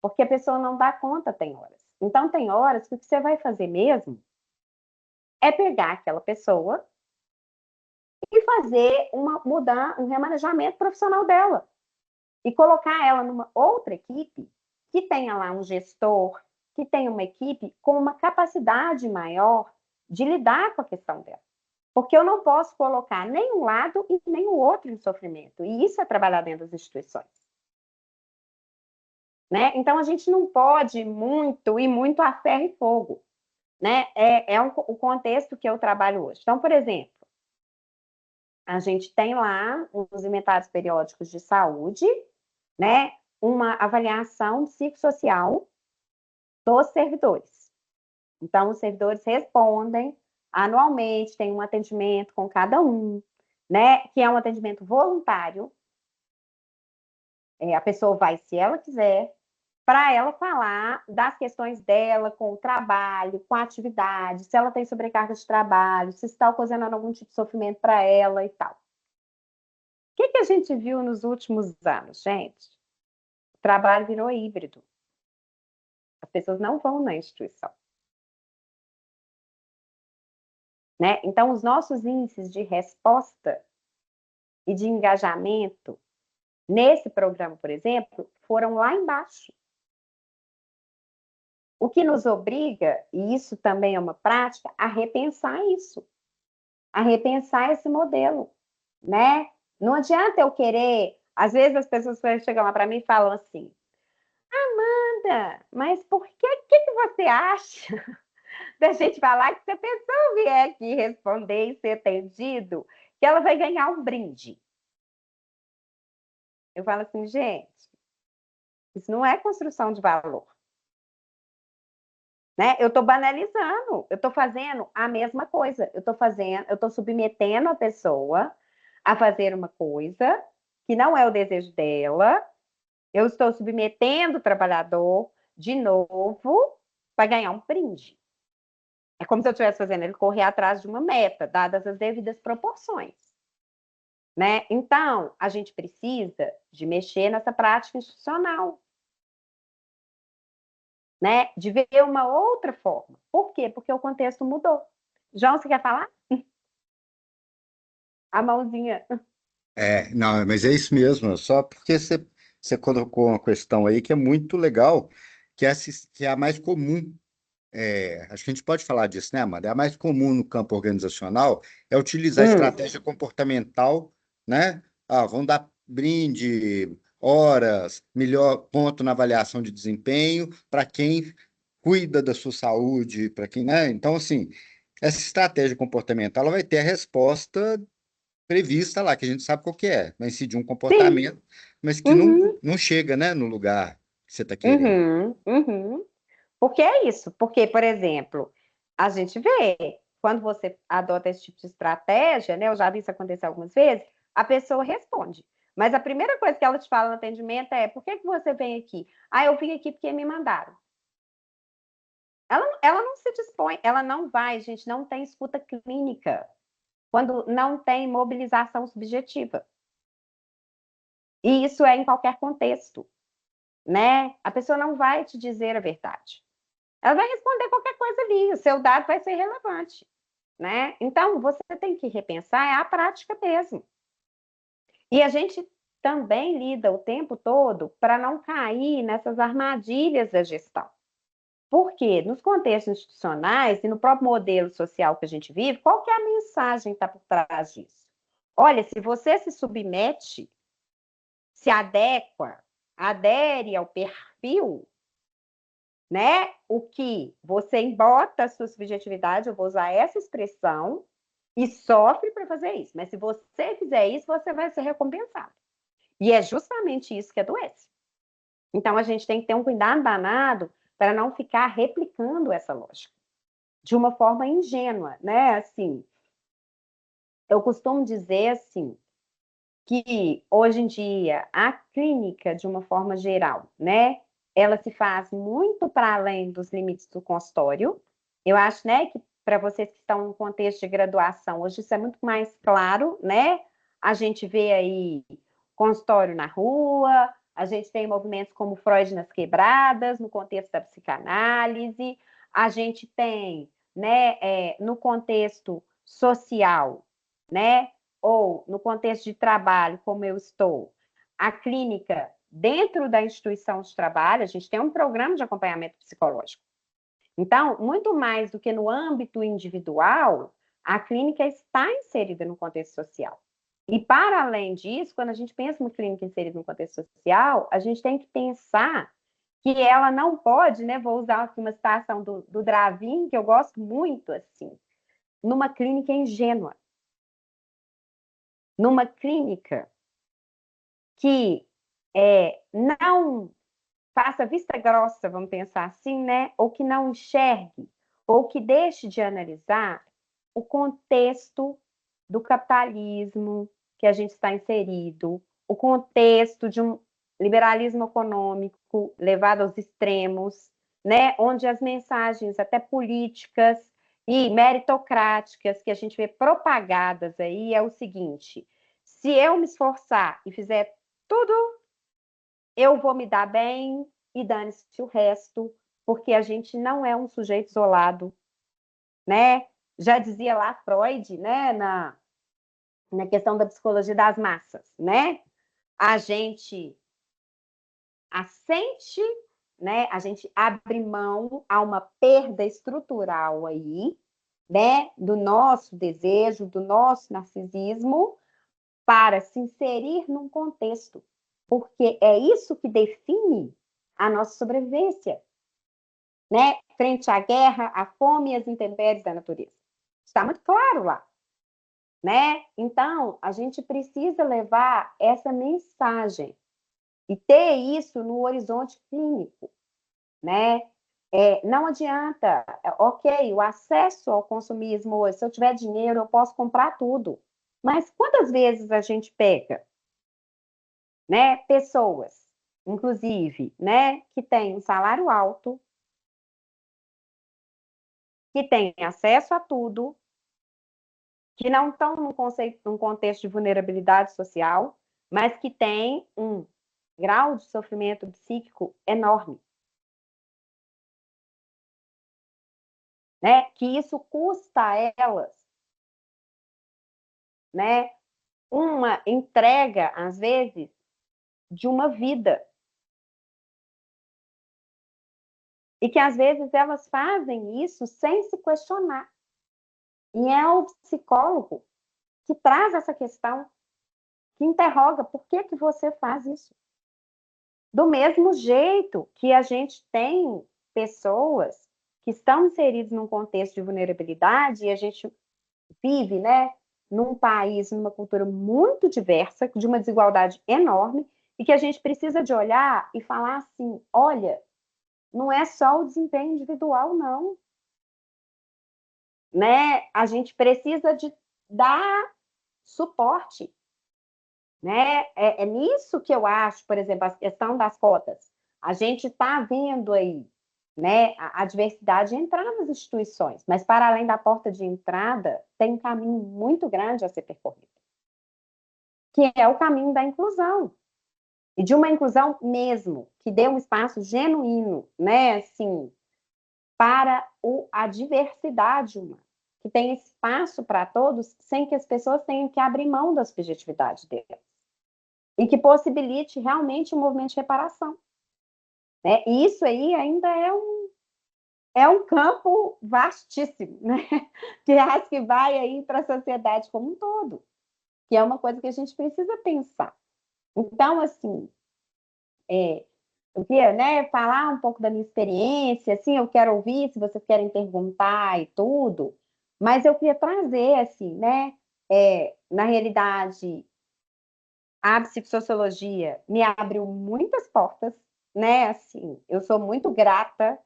S2: porque a pessoa não dá conta, tem horas. Então, tem horas que o que você vai fazer mesmo é pegar aquela pessoa e fazer mudar um remanejamento profissional dela e colocar ela numa outra equipe que tenha lá um gestor, que tenha uma equipe com uma capacidade maior de lidar com a questão dela. Porque eu não posso colocar nem um lado e nem o outro em sofrimento. E isso é trabalhar dentro das instituições. Né? Então, a gente não pode ir muito a ferro e fogo. Né? O contexto que eu trabalho hoje. Então, por exemplo, a gente tem lá os inventários periódicos de saúde, né? Uma avaliação psicossocial dos servidores. Então, os servidores respondem anualmente, tem um atendimento com cada um, né? Que é um atendimento voluntário. A pessoa vai, se ela quiser, para ela falar das questões dela com o trabalho, com a atividade, se ela tem sobrecarga de trabalho, se está ocasionando algum tipo de sofrimento para ela e tal. O que a gente viu nos últimos anos, gente? O trabalho virou híbrido. As pessoas não vão na instituição. Né? Então, os nossos índices de resposta e de engajamento nesse programa, por exemplo, foram lá embaixo. O que nos obriga, e isso também é uma prática, a repensar isso, a repensar esse modelo, né? Não adianta eu querer. Às vezes as pessoas chegam lá para mim e falam assim: Amanda, mas por que você acha da gente falar que se a pessoa vier aqui responder e ser atendido, que ela vai ganhar um brinde? Eu falo assim, gente, isso não é construção de valor. Né? Eu estou banalizando, eu estou fazendo a mesma coisa. Eu estou submetendo a pessoa a fazer uma coisa que não é o desejo dela. Eu estou submetendo o trabalhador de novo para ganhar um brinde. É como se eu estivesse fazendo ele correr atrás de uma meta, dadas as devidas proporções. Né? Então, a gente precisa de mexer nessa prática institucional. Né? De ver uma outra forma. Por quê? Porque o contexto mudou. João, você quer falar? A mãozinha.
S1: Não, mas é isso mesmo, só porque você colocou uma questão aí que é muito legal, que é a mais comum. Acho que a gente pode falar disso, né, Amanda? É a mais comum no campo organizacional é utilizar a
S2: Hum,
S1: estratégia comportamental, né? Vamos dar brinde, horas, melhor ponto na avaliação de desempenho para quem cuida da sua saúde, para quem, né? Então, assim, essa estratégia comportamental ela vai ter a resposta prevista lá, que a gente sabe qual que é, vai incidir um
S2: sim.
S1: comportamento, mas que
S2: Uhum,
S1: não chega, né, no lugar que você está querendo.
S2: uhum, uhum. Porque é isso. Porque, por exemplo, a gente vê, quando você adota esse tipo de estratégia, né? Eu já vi isso acontecer algumas vezes, a pessoa responde. Mas a primeira coisa que ela te fala no atendimento é: por que você vem aqui? Ah, eu vim aqui porque me mandaram. Ela não se dispõe, ela não vai, gente, não tem escuta clínica quando não tem mobilização subjetiva. E isso é em qualquer contexto, né? A pessoa não vai te dizer a verdade. Ela vai responder qualquer coisa ali, o seu dado vai ser relevante, né? Então, você tem que repensar é a prática mesmo. E a gente também lida o tempo todo para não cair nessas armadilhas da gestão. Porque nos contextos institucionais e no próprio modelo social que a gente vive, qual que é a mensagem que está por trás disso? Olha, se você se submete, se adequa, adere ao perfil, né? O que você embota a sua subjetividade, eu vou usar essa expressão, e sofre para fazer isso. Mas se você fizer isso, você vai ser recompensado. E é justamente isso que adoece. Então a gente tem que ter um cuidado danado para não ficar replicando essa lógica de uma forma ingênua, né? Assim, eu costumo dizer assim que hoje em dia a clínica, de uma forma geral, né, ela se faz muito para além dos limites do consultório. Eu acho, né, que para vocês que estão no contexto de graduação, hoje isso é muito mais claro, né? A gente vê aí consultório na rua, a gente tem movimentos como Freud nas quebradas, no contexto da psicanálise, a gente tem, né, no contexto social, né, ou no contexto de trabalho, como eu estou, a clínica dentro da instituição de trabalho, a gente tem um programa de acompanhamento psicológico. Então, muito mais do que no âmbito individual, a clínica está inserida no contexto social. E, para além disso, quando a gente pensa em uma clínica inserida no contexto social, a gente tem que pensar que ela não pode, né? Vou usar aqui uma citação do Dravin, que eu gosto muito, assim, numa clínica ingênua, numa clínica que não faça vista grossa, vamos pensar assim, né? Ou que não enxergue, ou que deixe de analisar o contexto do capitalismo que a gente está inserido, o contexto de um liberalismo econômico levado aos extremos, né? Onde as mensagens até políticas e meritocráticas que a gente vê propagadas aí é o seguinte: se eu me esforçar e fizer tudo, eu vou me dar bem e dane-se o resto, porque a gente não é um sujeito isolado, né? Já dizia lá Freud, né, na questão da psicologia das massas, né? A gente assente né? A gente abre mão a uma perda estrutural aí, né? Do nosso desejo, do nosso narcisismo, para se inserir num contexto, porque é isso que define a nossa sobrevivência, né? Frente à guerra, à fome e às intempéries da natureza. Está muito claro lá, né? Então, a gente precisa levar essa mensagem e ter isso no horizonte clínico, né? Não adianta, ok, o acesso ao consumismo hoje, se eu tiver dinheiro, eu posso comprar tudo. Mas quantas vezes a gente pega, né, pessoas, inclusive, né, que têm um salário alto, que têm acesso a tudo, que não estão num contexto de vulnerabilidade social, mas que têm um grau de sofrimento psíquico enorme, né? Que isso custa a elas, né? Uma entrega, às vezes, de uma vida. E que, às vezes, elas fazem isso sem se questionar. E é o psicólogo que traz essa questão, que interroga por que, que você faz isso. Do mesmo jeito que a gente tem pessoas que estão inseridas num contexto de vulnerabilidade e a gente vive, né, num país, numa cultura muito diversa, de uma desigualdade enorme, e que a gente precisa de olhar e falar assim, olha, não é só o desempenho individual, não, né? A gente precisa de dar suporte, né? É nisso que eu acho, por exemplo, a questão das cotas. A gente está vendo aí, né, a diversidade entrar nas instituições, mas para além da porta de entrada, tem um caminho muito grande a ser percorrido, que é o caminho da inclusão. E de uma inclusão mesmo, que dê um espaço genuíno, né, assim, para a diversidade humana, que tem espaço para todos, sem que as pessoas tenham que abrir mão da subjetividade delas. E que possibilite realmente um movimento de reparação. Né? E isso aí ainda é um campo vastíssimo, né? Que acho que vai aí para a sociedade como um todo, que é uma coisa que a gente precisa pensar. Então, assim, eu queria, né, falar um pouco da minha experiência, assim, eu quero ouvir se vocês querem perguntar e tudo, mas eu queria trazer, assim, né, na realidade, a psicossociologia me abriu muitas portas, né, assim, eu sou muito grata,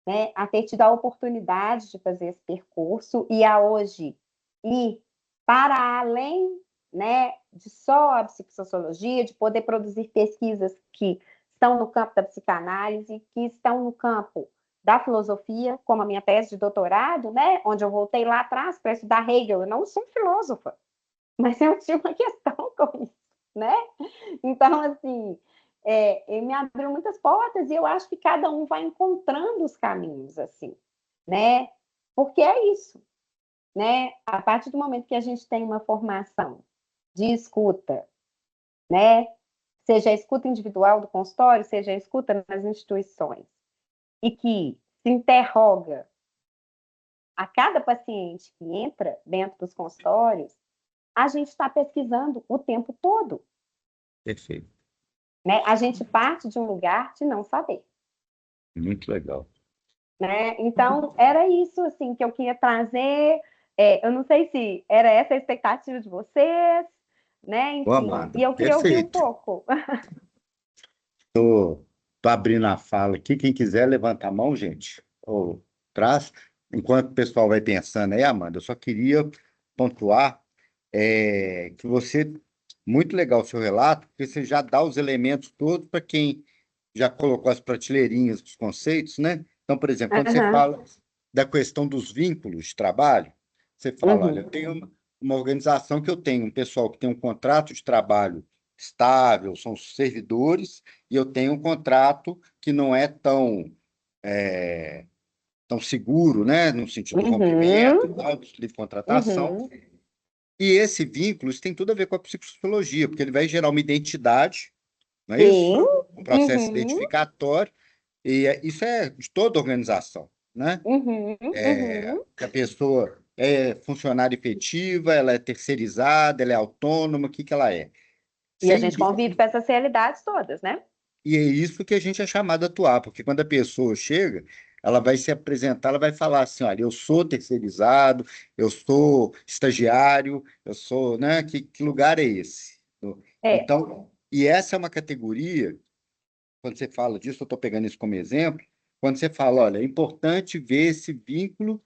S2: né, a ter tido a oportunidade de fazer esse percurso e a hoje ir para além, né, de só a psicossociologia, de poder produzir pesquisas que estão no campo da psicanálise, que estão no campo da filosofia, como a minha tese de doutorado, né, onde eu voltei lá atrás para estudar Hegel. Eu não sou filósofa, mas eu tinha uma questão com isso, né? Então, assim, me abriu muitas portas e eu acho que cada um vai encontrando os caminhos, assim, né? Porque é isso, né? A partir do momento que a gente tem uma formação de escuta, né? Seja a escuta individual do consultório, seja a escuta nas instituições, e que se interroga a cada paciente que entra dentro dos consultórios, a gente está pesquisando o tempo todo,
S1: Perfeito.
S2: né? A gente parte de um lugar de não saber.
S1: Muito legal.
S2: Né? Então, era isso assim que eu queria trazer. Eu não sei se era essa a expectativa de vocês, né?
S1: Ô,
S2: Enfim,
S1: Amanda,
S2: e eu queria ouvir um
S1: perfeito.
S2: pouco.
S1: Tô abrindo a fala aqui. Quem quiser, levanta a mão, gente. Ou traz. Enquanto o pessoal vai pensando aí, Amanda, eu só queria pontuar que você. Muito legal o seu relato, porque você já dá os elementos todos para quem já colocou as prateleirinhas dos conceitos, né? Então, por exemplo, quando você
S2: Uhum,
S1: fala da questão dos vínculos de trabalho, você fala, olha, eu
S2: uhum,
S1: tenho uma organização que eu tenho um pessoal que tem um contrato de trabalho estável, são servidores, e eu tenho um contrato que não é tão seguro, né, no sentido do rompimento,
S2: uhum,
S1: e tal, do livre de contratação.
S2: uhum.
S1: E esse vínculo, isso tem tudo a ver com a psicossociologia, porque ele vai gerar uma identidade, não é isso?
S2: Sim,
S1: Um processo
S2: uhum,
S1: identificatório, isso é de toda organização, né?
S2: Uhum, uhum.
S1: Que a pessoa é funcionária efetiva, ela é terceirizada, ela é autônoma, o que que ela é?
S2: E a
S1: Sem
S2: gente convive com essas realidades todas, né?
S1: E é isso que a gente é chamado a atuar, porque quando a pessoa chega, ela vai se apresentar, ela vai falar assim, olha, eu sou terceirizado, eu sou estagiário, eu sou, né? Que lugar é esse?
S2: É.
S1: Então, e essa é uma categoria, quando você fala disso, eu estou pegando isso como exemplo, quando você fala, olha, é importante ver esse vínculo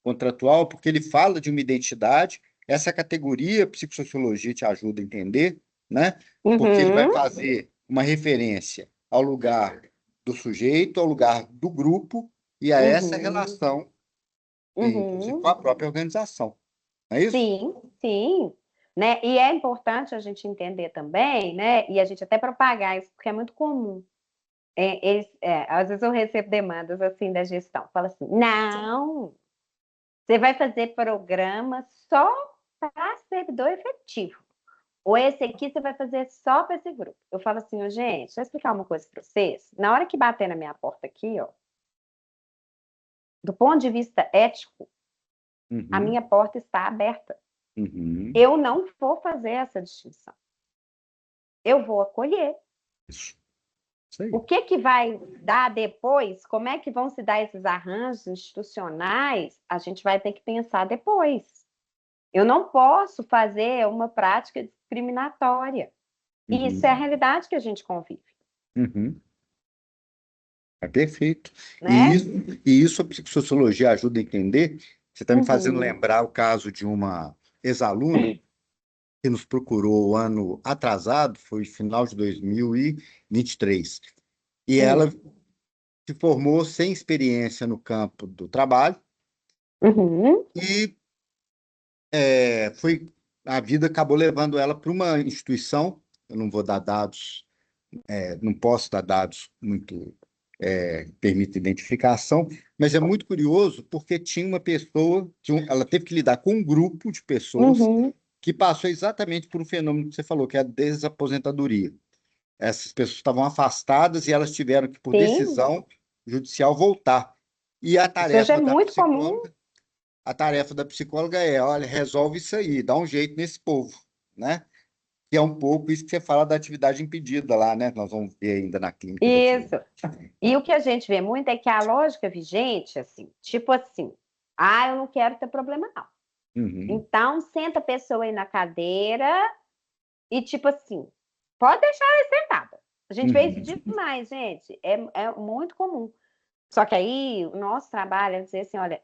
S1: contratual, porque ele fala de uma identidade, essa categoria, a psicossociologia te ajuda a entender, né? Porque ele vai
S2: Uhum,
S1: fazer uma referência ao lugar do sujeito, ao lugar do grupo e a essa
S2: uhum,
S1: relação, inclusive com
S2: uhum.
S1: a própria organização. Não é isso?
S2: Sim, sim. Né? E é importante a gente entender também, né? E a gente até propagar isso, porque é muito comum. Às vezes eu recebo demandas assim da gestão. Fala assim, não, você vai fazer programa só para servidor efetivo. Ou esse aqui você vai fazer só para esse grupo. Eu falo assim, "Ô, gente, deixa eu explicar uma coisa para vocês. Na hora que bater na minha porta aqui, ó, do ponto de vista ético, a
S1: Uhum,
S2: minha porta está aberta.
S1: uhum.
S2: Eu não vou fazer essa distinção. Eu vou acolher.
S1: Isso aí.
S2: O que que vai dar depois? Como é que vão se dar esses arranjos institucionais? A gente vai ter que pensar depois. Eu não posso fazer uma prática discriminatória. E isso é a
S1: Uhum,
S2: realidade que a gente convive,
S1: uhum. É perfeito. E
S2: né?
S1: isso, e isso a psicossociologia ajuda a entender. Você está me fazendo
S2: Uhum,
S1: lembrar o caso de uma ex-aluna que nos procurou o ano atrasado, foi final de 2023. E ela se formou sem experiência no campo do trabalho
S2: uhum,
S1: e foi a vida acabou levando ela para uma instituição. Eu não vou dar dados, não posso dar dados muito permite identificação, mas é muito curioso porque tinha uma pessoa, ela teve que lidar com um grupo de pessoas
S2: uhum.
S1: que passou exatamente por um fenômeno que você falou, que é a desaposentadoria. Essas pessoas estavam afastadas e elas tiveram que, por
S2: Sim,
S1: decisão judicial, voltar. E
S2: isso hoje é muito comum.
S1: a tarefa da psicóloga é, olha, resolve isso aí, dá um jeito nesse povo, né? Que é um pouco isso que você fala da atividade impedida lá, né? Nós vamos ver ainda na clínica daqui.
S2: Isso. E o que a gente vê muito é que a lógica vigente, assim, tipo assim, eu não quero ter problema, não.
S1: Uhum,
S2: Então, senta a pessoa aí na cadeira e, tipo assim, pode deixar ela sentada. A gente vê isso
S1: uhum,
S2: demais, gente. É muito comum. Só que aí o nosso trabalho é dizer assim, olha,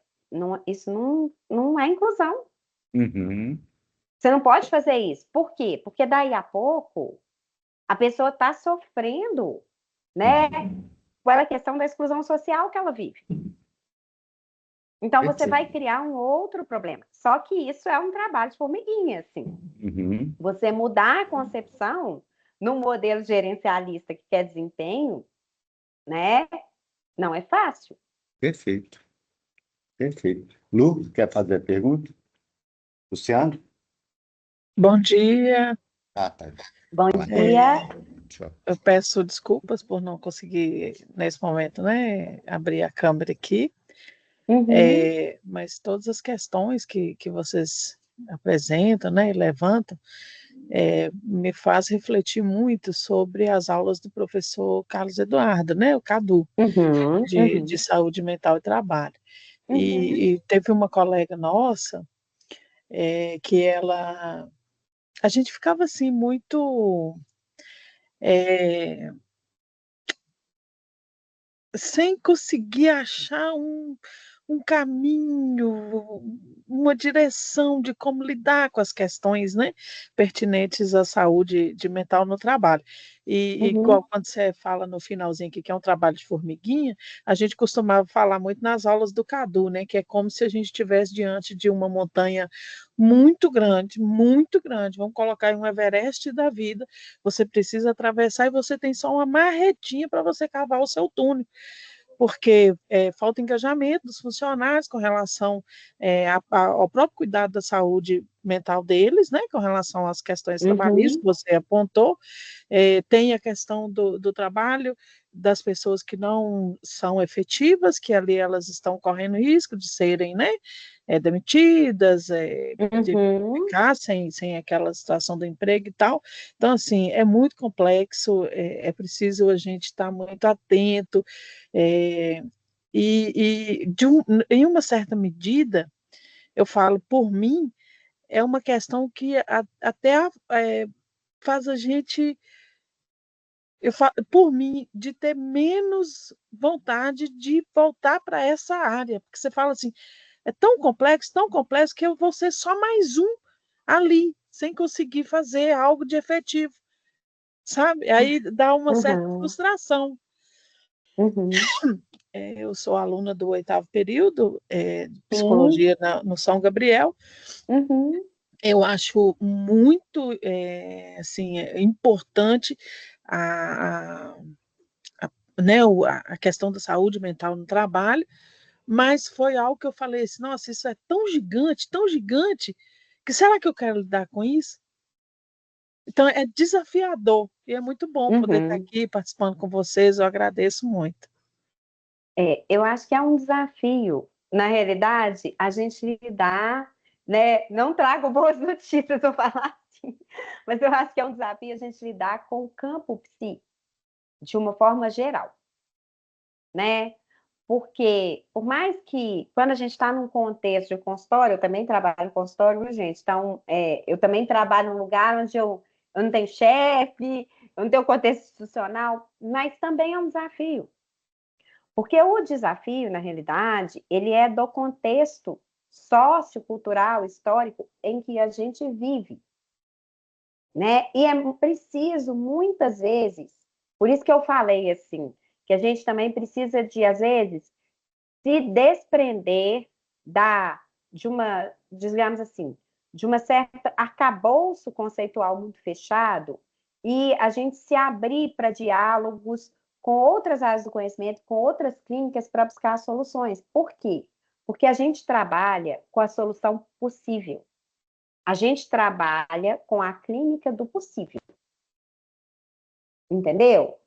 S2: isso não é inclusão.
S1: uhum,
S2: Você não pode fazer isso. Por quê? Porque daí a pouco a pessoa está sofrendo, né?
S1: uhum.
S2: Pela questão da exclusão social que ela vive. Então você vai
S1: Perfeito.
S2: criar um outro problema. Só que isso é um trabalho de formiguinha, assim.
S1: Uhum,
S2: Você mudar a concepção num modelo gerencialista que quer desempenho, né? Não é fácil.
S1: perfeito, perfeito. Lu, quer fazer a pergunta? Luciano?
S3: Bom dia.
S1: Ah, tá.
S2: Bom
S1: Boa
S2: dia.
S1: noite. Tchau.
S3: Eu peço desculpas por não conseguir, nesse momento, né, abrir a câmera aqui,
S2: Uhum.
S3: mas todas as questões que vocês apresentam, né, e levantam, me faz refletir muito sobre as aulas do professor Carlos Eduardo, né, o Cadu,
S2: Uhum,
S3: de
S2: uhum,
S3: saúde mental e trabalho.
S2: uhum,
S3: E teve uma colega nossa, que a gente ficava assim muito é, sem conseguir achar um caminho, uma direção de como lidar com as questões, né, pertinentes à saúde de mental no trabalho. E igual
S2: uhum.
S3: quando você fala no finalzinho aqui que é um trabalho de formiguinha, a gente costumava falar muito nas aulas do Cadu, né, que é como se a gente estivesse diante de uma montanha muito grande. Vamos colocar em um Everest da vida. Você precisa atravessar e você tem só uma marretinha para você cavar o seu túnel porque falta engajamento dos funcionários com relação ao próprio cuidado da saúde mental deles, né, com relação às questões trabalhistas
S2: Uhum.
S3: que você apontou, tem a questão do trabalho das pessoas que não são efetivas, que ali elas estão correndo risco de serem, né, demitidas, de
S2: Uhum.
S3: ficar sem aquela situação do emprego e tal. Então, assim, é muito complexo, é preciso a gente estar muito atento, é, em uma certa medida, eu falo por mim, é uma questão que até faz a gente, por mim, de ter menos vontade de voltar para essa área, porque você fala assim, é tão complexo que eu vou ser só mais um ali, sem conseguir fazer algo de efetivo, sabe? Aí dá uma certa
S2: Uhum.
S3: frustração.
S2: Uhum.
S3: Eu sou aluna do 8º período, de
S2: Sim.
S3: psicologia no São Gabriel.
S2: Uhum.
S3: Eu acho muito assim, importante a, a, né, a questão da saúde mental no trabalho, mas foi algo que eu falei assim, nossa, isso é tão gigante, que será que eu quero lidar com isso? Então é desafiador e é muito bom poder estar
S2: Uhum.
S3: aqui participando com vocês, eu agradeço muito.
S2: Eu acho que é um desafio. Na realidade, a gente lidar, né? Não trago boas notícias, vou falar assim, mas eu acho que é um desafio a gente lidar com o campo psi de uma forma geral, né? Porque, por mais que, quando a gente está num contexto de consultório, eu também trabalho em consultório, viu, gente? Então, eu também trabalho num lugar onde eu não tenho chefe, eu não tenho contexto institucional, mas também é um desafio. Porque o desafio, na realidade, ele é do contexto sociocultural, histórico, em que a gente vive, né? E é preciso, muitas vezes, por isso que eu falei assim, que a gente também precisa de, às vezes, se desprender de uma, digamos assim, de uma certa arcabouço conceitual muito fechado e a gente se abrir para diálogos com outras áreas do conhecimento, com outras clínicas para buscar soluções. Por quê? Porque a gente trabalha com a solução possível. A gente trabalha com a clínica do possível. Entendeu?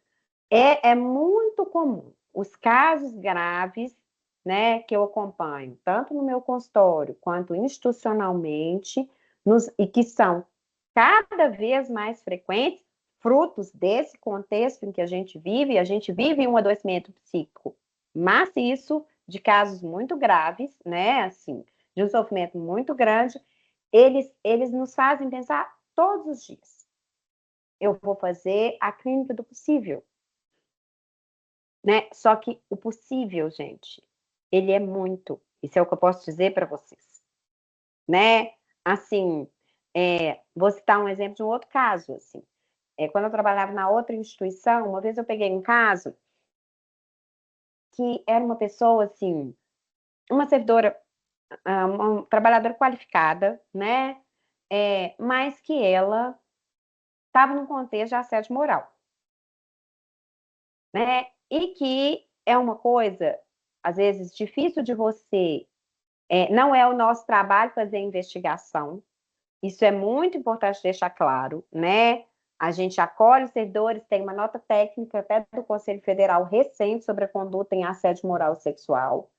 S2: É muito comum. Os casos graves, né, que eu acompanho, tanto no meu consultório quanto institucionalmente, e que são cada vez mais frequentes, frutos desse contexto em que a gente vive um adoecimento psíquico maciço, de casos muito graves, né, assim, de um sofrimento muito grande, eles nos fazem pensar todos os dias. Eu vou fazer a clínica do possível, né? Só que o possível, gente, ele é muito. Isso é o que eu posso dizer para vocês, né? Assim, vou citar um exemplo de um outro caso, assim. Quando eu trabalhava na outra instituição, uma vez eu peguei um caso que era uma pessoa, assim, uma servidora, uma trabalhadora qualificada, né? Mas que ela estava num contexto de assédio moral, né? E que é uma coisa, às vezes, difícil de você. Não é o nosso trabalho fazer investigação, isso é muito importante deixar claro, né? A gente acolhe os servidores, tem uma nota técnica até do Conselho Federal recente sobre a conduta em assédio moral e sexual,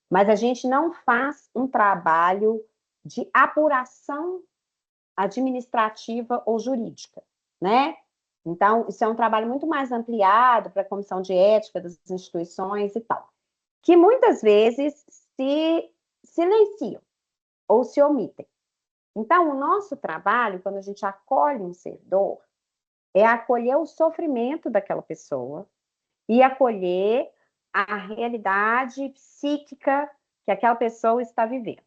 S2: mas a gente não faz um trabalho de apuração administrativa ou jurídica, né? Então, isso é um trabalho muito mais ampliado para a comissão de ética das instituições e tal, que muitas vezes se silenciam ou se omitem. Então, o nosso trabalho, quando a gente acolhe um servidor, é acolher o sofrimento daquela pessoa e acolher a realidade psíquica que aquela pessoa está vivendo.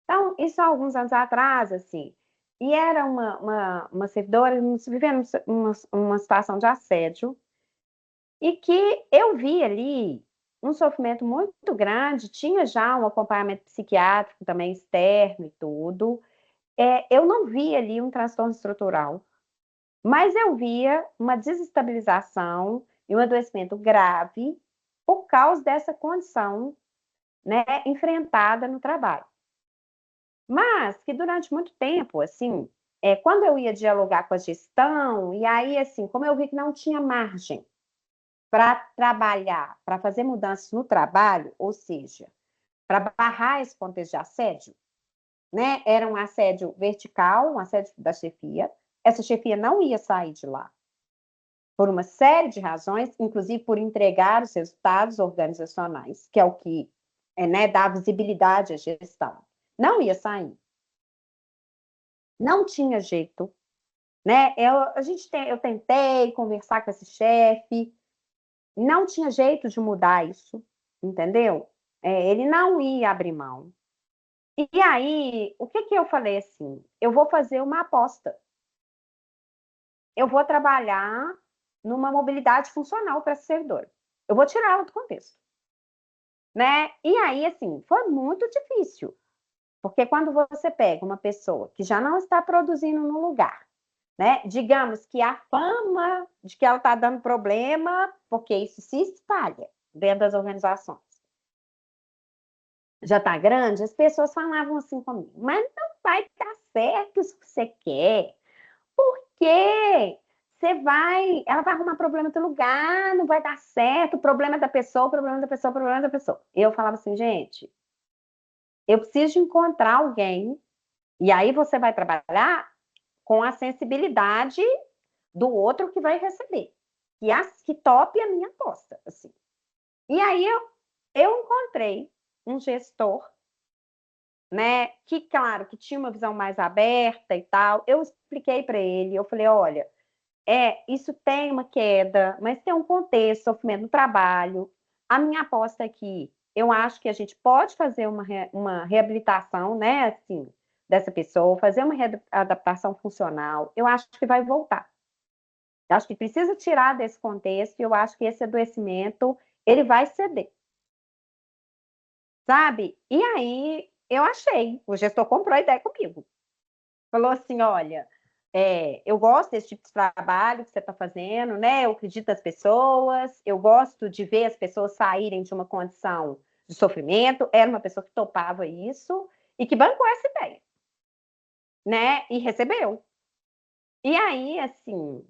S2: Então, isso há alguns anos atrás, assim, e era uma servidora vivendo uma situação de assédio e que eu vi ali um sofrimento muito grande, tinha já um acompanhamento psiquiátrico também externo e tudo. Eu não via ali um transtorno estrutural, mas eu via uma desestabilização e um adoecimento grave por causa dessa condição, né, enfrentada no trabalho. Mas que durante muito tempo, assim, quando eu ia dialogar com a gestão, e aí, assim, como eu vi que não tinha margem para trabalhar, para fazer mudanças no trabalho, ou seja, para barrar esse contexto de assédio, né? Era um assédio vertical, um assédio da chefia. Essa chefia não ia sair de lá por uma série de razões, inclusive por entregar os resultados organizacionais, que é o que né, dá visibilidade à gestão. Não ia sair. Não tinha jeito. Né? Eu tentei conversar com esse chefe, não tinha jeito de mudar isso, entendeu? Ele não ia abrir mão. E aí, o que eu falei assim? Eu vou fazer uma aposta. Eu vou trabalhar numa mobilidade funcional para esse servidor. Eu vou tirá-la do contexto. Né? E aí, assim, foi muito difícil. Porque quando você pega uma pessoa que já não está produzindo no lugar, né? Digamos que a fama de que ela está dando problema, porque isso se espalha dentro das organizações, já está grande, as pessoas falavam assim comigo, mas não vai dar certo isso que você quer, porque ela vai arrumar problema no teu lugar, não vai dar certo, o problema é da pessoa, o problema é da pessoa, o problema é da pessoa. Eu falava assim, gente, eu preciso de encontrar alguém, e aí você vai trabalhar com a sensibilidade do outro que vai receber, que tope a minha aposta, assim. E aí eu encontrei um gestor, né, que claro, que tinha uma visão mais aberta e tal. Eu expliquei para ele, eu falei, olha, isso tem uma queda, mas tem um contexto, sofrimento no trabalho. A minha aposta é que eu acho que a gente pode fazer uma reabilitação, né, assim, dessa pessoa, fazer uma adaptação funcional. Eu acho que vai voltar. Eu acho que precisa tirar desse contexto e eu acho que esse adoecimento, ele vai ceder. Sabe? E aí, eu achei. O gestor comprou a ideia comigo. Falou assim, olha, eu gosto desse tipo de trabalho que você está fazendo, né? Eu acredito nas pessoas, eu gosto de ver as pessoas saírem de uma condição de sofrimento. Era uma pessoa que topava isso e que bancou essa ideia, né? E recebeu. E aí, assim,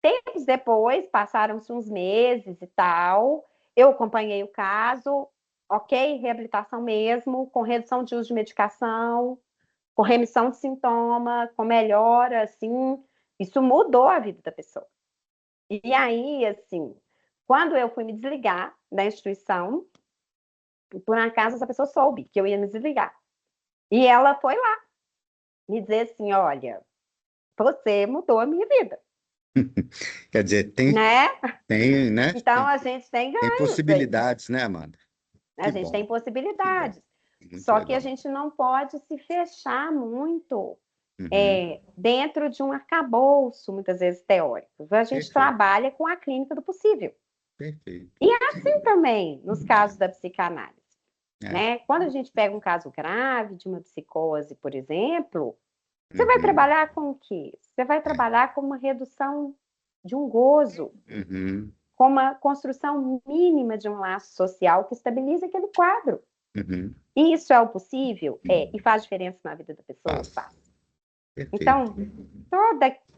S2: tempos depois, passaram-se uns meses e tal, eu acompanhei o caso, ok, reabilitação mesmo, com redução de uso de medicação, com remissão de sintoma, com melhora, assim, isso mudou a vida da pessoa. E aí, assim, quando eu fui me desligar da instituição, por acaso essa pessoa soube que eu ia me desligar. E ela foi lá me dizer assim, olha, você mudou a minha vida.
S1: Quer dizer,
S2: né?
S1: né?
S2: Então a gente tem
S1: Tem
S2: ganhos aí.
S1: possibilidades, né, Amanda?
S2: A
S1: Que
S2: gente
S1: bom,
S2: tem
S1: que bom.
S2: possibilidades.
S1: Muito
S2: Só que a
S1: legal.
S2: gente não pode se fechar muito
S1: Uhum.
S2: dentro de um arcabouço, muitas vezes teórico. A gente
S1: Perfeito,
S2: trabalha com a clínica do possível.
S1: perfeito.
S2: E é assim também nos casos da psicanálise.
S1: É.
S2: Né? Quando a gente pega um caso grave de uma psicose, por exemplo, você vai
S1: Uhum.
S2: trabalhar com o quê? Você vai
S1: É.
S2: trabalhar com uma redução de um gozo,
S1: Uhum.
S2: com uma construção mínima de um laço social que estabilize aquele quadro.
S1: Uhum.
S2: E isso é o possível? E faz diferença na vida da pessoa?
S1: Fácil.
S2: Faz.
S1: Perfeito.
S2: Então,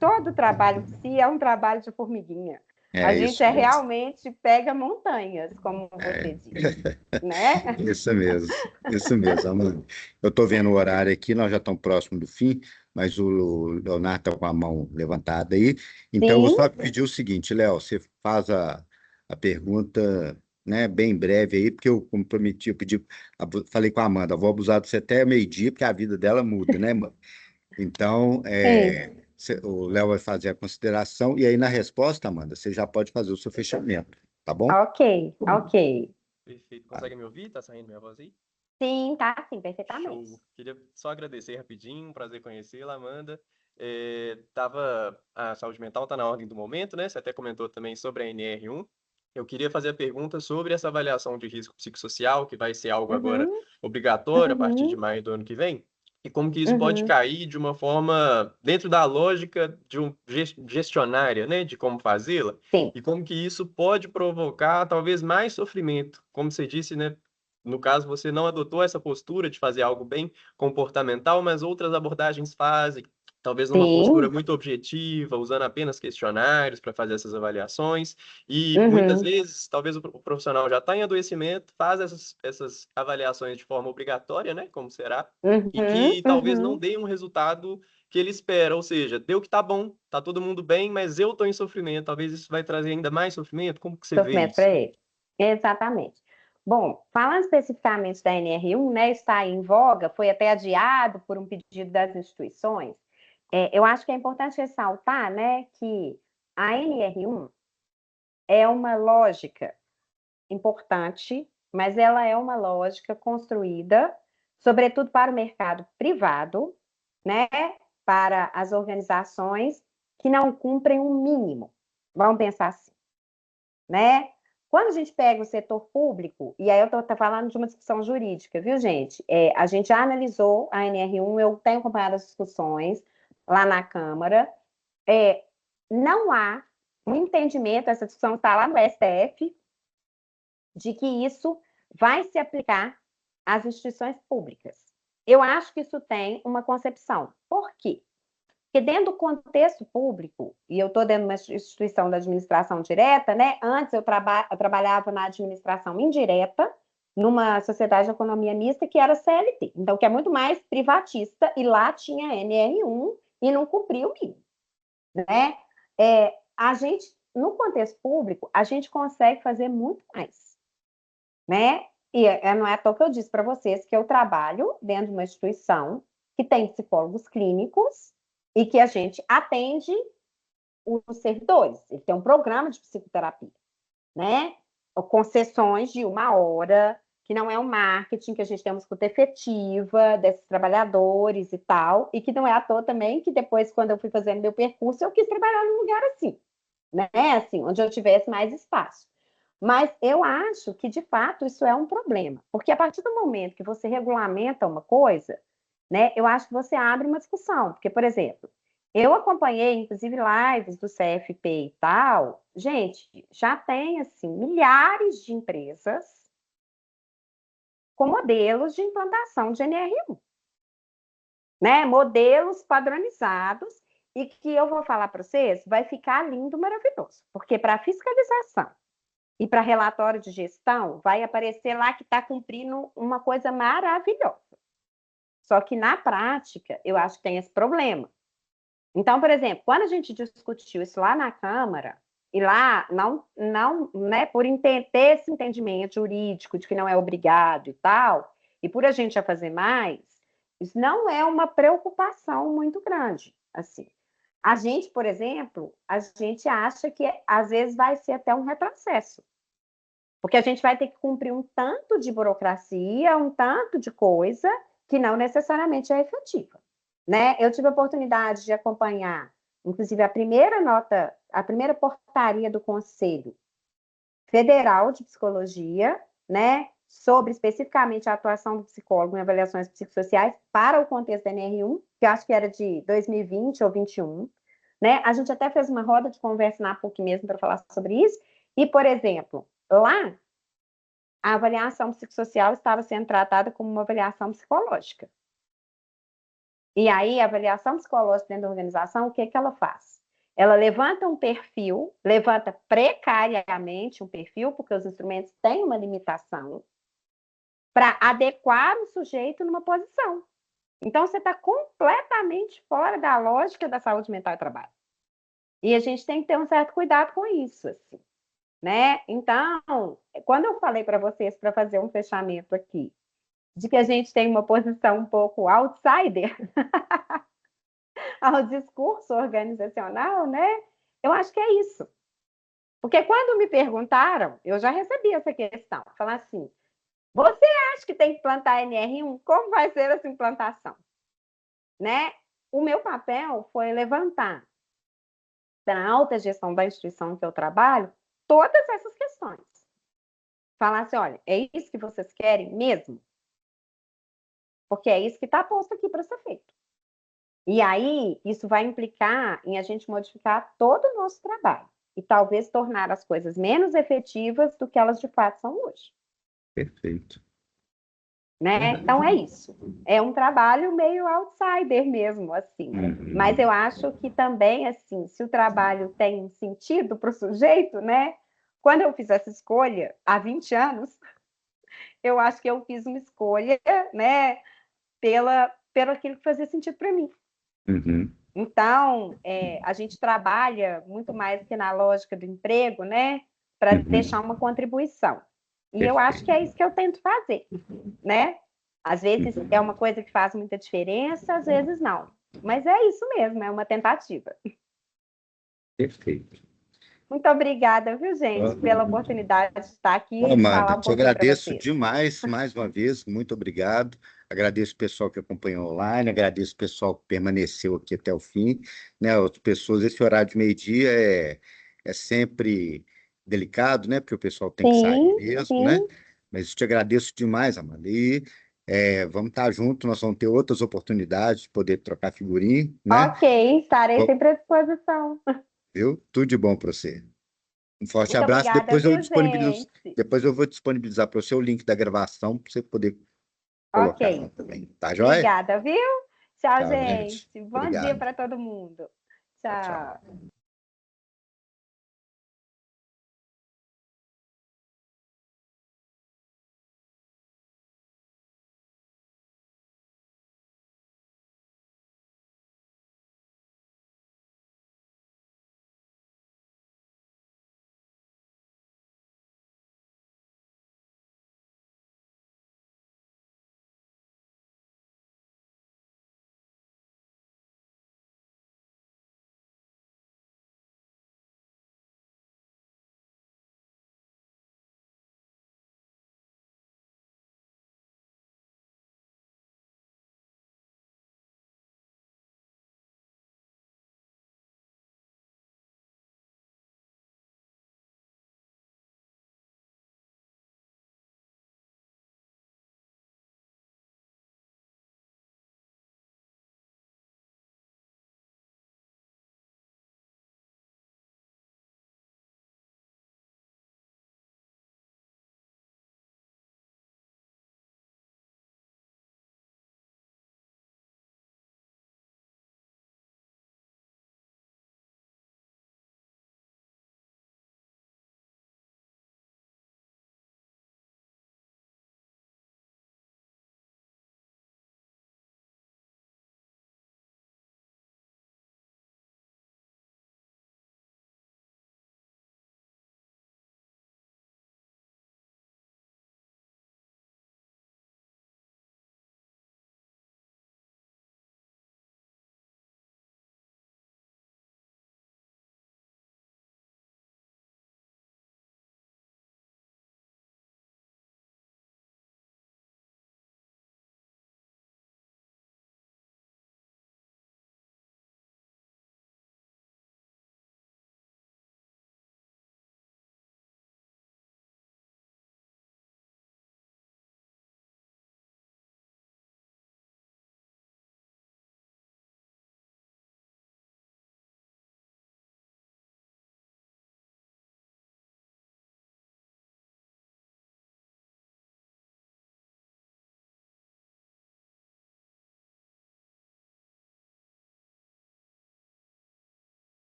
S2: todo trabalho em si é um trabalho de formiguinha. A
S1: É
S2: gente
S1: isso mesmo.
S2: realmente pega montanhas, como você
S1: É.
S2: disse, né?
S1: Isso mesmo. Isso mesmo, Amanda. Eu estou vendo o horário aqui, nós já estamos próximos do fim, mas o Leonardo está com a mão levantada aí. Então, eu vou
S2: Sim,
S1: só pedir o seguinte, Léo, você faz a pergunta, né, bem breve aí, porque eu, como prometi, eu pedi, falei com a Amanda, vou abusar de você até meio-dia, porque a vida dela muda, né, mano? Então,
S2: sim.
S1: o Léo vai fazer a consideração, e aí na resposta, Amanda, você já pode fazer o seu fechamento, tá bom?
S2: Ok, ok.
S4: Perfeito. Consegue me ouvir? Tá saindo minha voz aí?
S2: Sim, tá sim, perfeitamente.
S4: Show. Queria só agradecer rapidinho, um prazer conhecê-la, Amanda. A saúde mental está na ordem do momento, né? Você até comentou também sobre a NR1. Eu queria fazer a pergunta sobre essa avaliação de risco psicossocial, que vai ser algo agora
S2: Uhum,
S4: obrigatório a partir de
S2: uhum,
S4: maio do ano que vem, e como que isso pode
S2: uhum.
S4: cair de uma forma dentro da lógica de gestionária, né? De como fazê-la,
S2: Sim,
S4: e como que isso pode provocar talvez mais sofrimento. Como você disse, né? No caso, você não adotou essa postura de fazer algo bem comportamental, mas outras abordagens fazem, talvez numa postura
S2: Sim.
S4: muito objetiva, usando apenas questionários para fazer essas avaliações, e muitas
S2: Uhum.
S4: vezes, talvez o profissional já está em adoecimento, faz essas avaliações de forma obrigatória, né, como será, e
S2: Uhum.
S4: que talvez não
S2: Uhum.
S4: dê um resultado que ele espera, ou seja, deu que tá bom, tá todo mundo bem, mas eu estou em sofrimento, talvez isso vai trazer ainda mais sofrimento, como que você vê
S2: Sofrimento
S4: isso?
S2: para ele. Exatamente. Bom, falando especificamente da NR1, né, está em voga, foi até adiado por um pedido das instituições. Eu acho que é importante ressaltar, né, que a NR1 é uma lógica importante, mas ela é uma lógica construída, sobretudo para o mercado privado, né, para as organizações que não cumprem o mínimo. Vamos pensar assim, né? Quando a gente pega o setor público, e aí eu estou falando de uma discussão jurídica, viu, gente? A gente já analisou a NR1, eu tenho acompanhado as discussões lá na Câmara. É, não há um entendimento, essa discussão está lá no STF, de que isso vai se aplicar às instituições públicas. Eu acho que isso tem uma concepção. Por quê? Porque dentro do contexto público, e eu estou dentro de uma instituição da administração direta, né? Antes eu trabalhava na administração indireta, numa sociedade de economia mista que era CLT, então que é muito mais privatista, e lá tinha NR1 e não cumpria o mínimo, né? A gente, no contexto público, a gente consegue fazer muito mais, né? E não é à toa que eu disse para vocês que eu trabalho dentro de uma instituição que tem psicólogos clínicos e que a gente atende os servidores. Ele tem um programa de psicoterapia, né? Com sessões de 1 hora, que não é um marketing, que a gente tem uma escuta efetiva desses trabalhadores e tal, e que não é à toa também que depois, quando eu fui fazendo meu percurso, eu quis trabalhar num lugar assim, né? Assim, onde eu tivesse mais espaço. Mas eu acho que, de fato, isso é um problema. Porque a partir do momento que você regulamenta uma coisa, né, eu acho que você abre uma discussão. Porque, por exemplo, eu acompanhei, inclusive, lives do CFP e tal. Gente, já tem, assim, milhares de empresas com modelos de implantação de NR1, né? Modelos padronizados e que eu vou falar para vocês, vai ficar lindo, maravilhoso. Porque para fiscalização e para relatório de gestão, vai aparecer lá que está cumprindo uma coisa maravilhosa. Só que na prática, eu acho que tem esse problema. Então, por exemplo, quando a gente discutiu isso lá na Câmara, e lá não, né, por ter esse entendimento jurídico de que não é obrigado e tal, e por a gente já fazer mais, isso não é uma preocupação muito grande, assim. A gente, por exemplo, a gente acha que às vezes vai ser até um retrocesso, porque a gente vai ter que cumprir um tanto de burocracia, um tanto de coisa que não necessariamente é efetiva, né? Eu tive a oportunidade de acompanhar, inclusive, a primeira nota, a primeira portaria do Conselho Federal de Psicologia, né? Sobre especificamente a atuação do psicólogo em avaliações psicossociais para o contexto da NR1, que eu acho que era de 2020 ou 2021, né? A gente até fez uma roda de conversa na PUC mesmo para falar sobre isso. E, por exemplo, lá, a avaliação psicossocial estava sendo tratada como uma avaliação psicológica. E aí, a avaliação psicológica dentro da organização, o que que ela faz? Ela levanta um perfil, levanta precariamente um perfil, porque os instrumentos têm uma limitação, para adequar o sujeito numa posição. Então, você está completamente fora da lógica da saúde mental e trabalho. E a gente tem que ter um certo cuidado com isso, assim, né? Então, quando eu falei para vocês, para fazer um fechamento aqui, de que a gente tem uma posição um pouco outsider ao discurso organizacional, né? Eu acho que é isso. Porque quando me perguntaram, eu já recebi essa questão. Falar assim, você acha que tem que plantar NR1? Como vai ser essa implantação? Né? O meu papel foi levantar para a alta gestão da instituição que eu trabalho todas essas questões. Falar assim, olha, é isso que vocês querem mesmo? Porque é isso que está posto aqui para ser feito. E aí, isso vai implicar em a gente modificar todo o nosso trabalho e talvez tornar as coisas menos efetivas do que elas de fato são hoje.
S1: Perfeito.
S2: né? Então é isso. É um trabalho meio outsider mesmo, assim. Mas eu acho que também, assim, se o trabalho tem um sentido para o sujeito, né? Quando eu fiz essa escolha, há 20 anos, eu acho que eu fiz uma escolha, né? Pelo aquilo que fazia sentido para mim. Então, a gente trabalha muito mais que na lógica do emprego, né? Para deixar uma contribuição. E eu acho que é isso que eu tento fazer, né? Às vezes é uma coisa que faz muita diferença, às vezes não. Mas é isso mesmo, é uma tentativa.
S1: Perfeito.
S2: Muito obrigada, viu, gente, pela oportunidade de estar aqui
S1: Ô,
S2: e falar
S1: Amanda,
S2: um
S1: te
S2: pouquinho para
S1: agradeço
S2: vocês.
S1: demais, mais uma vez, muito obrigado. Agradeço o pessoal que acompanhou online, agradeço o pessoal que permaneceu aqui até o fim, né? As pessoas, esse horário de meio-dia é sempre delicado, né? Porque o pessoal tem que sair
S2: Sim,
S1: mesmo, né?
S2: sim.
S1: Mas te agradeço demais, Amanda. E vamos estar juntos, nós vamos ter outras oportunidades de poder trocar figurinha, né?
S2: Ok, estarei
S1: Bom,
S2: sempre à disposição.
S1: viu? Tudo de bom para você. Um forte
S2: Muito
S1: abraço.
S2: obrigada, viu, gente?
S1: Depois eu vou disponibilizar para você o link da gravação para você poder colocar lá
S2: Ok,
S1: também. Tá joia?
S2: obrigada, viu? Tchau,
S1: Tchau,
S2: gente.
S1: gente.
S2: Bom dia
S1: Obrigado.
S2: para todo mundo.
S1: Tchau, tchau.
S2: Tchau.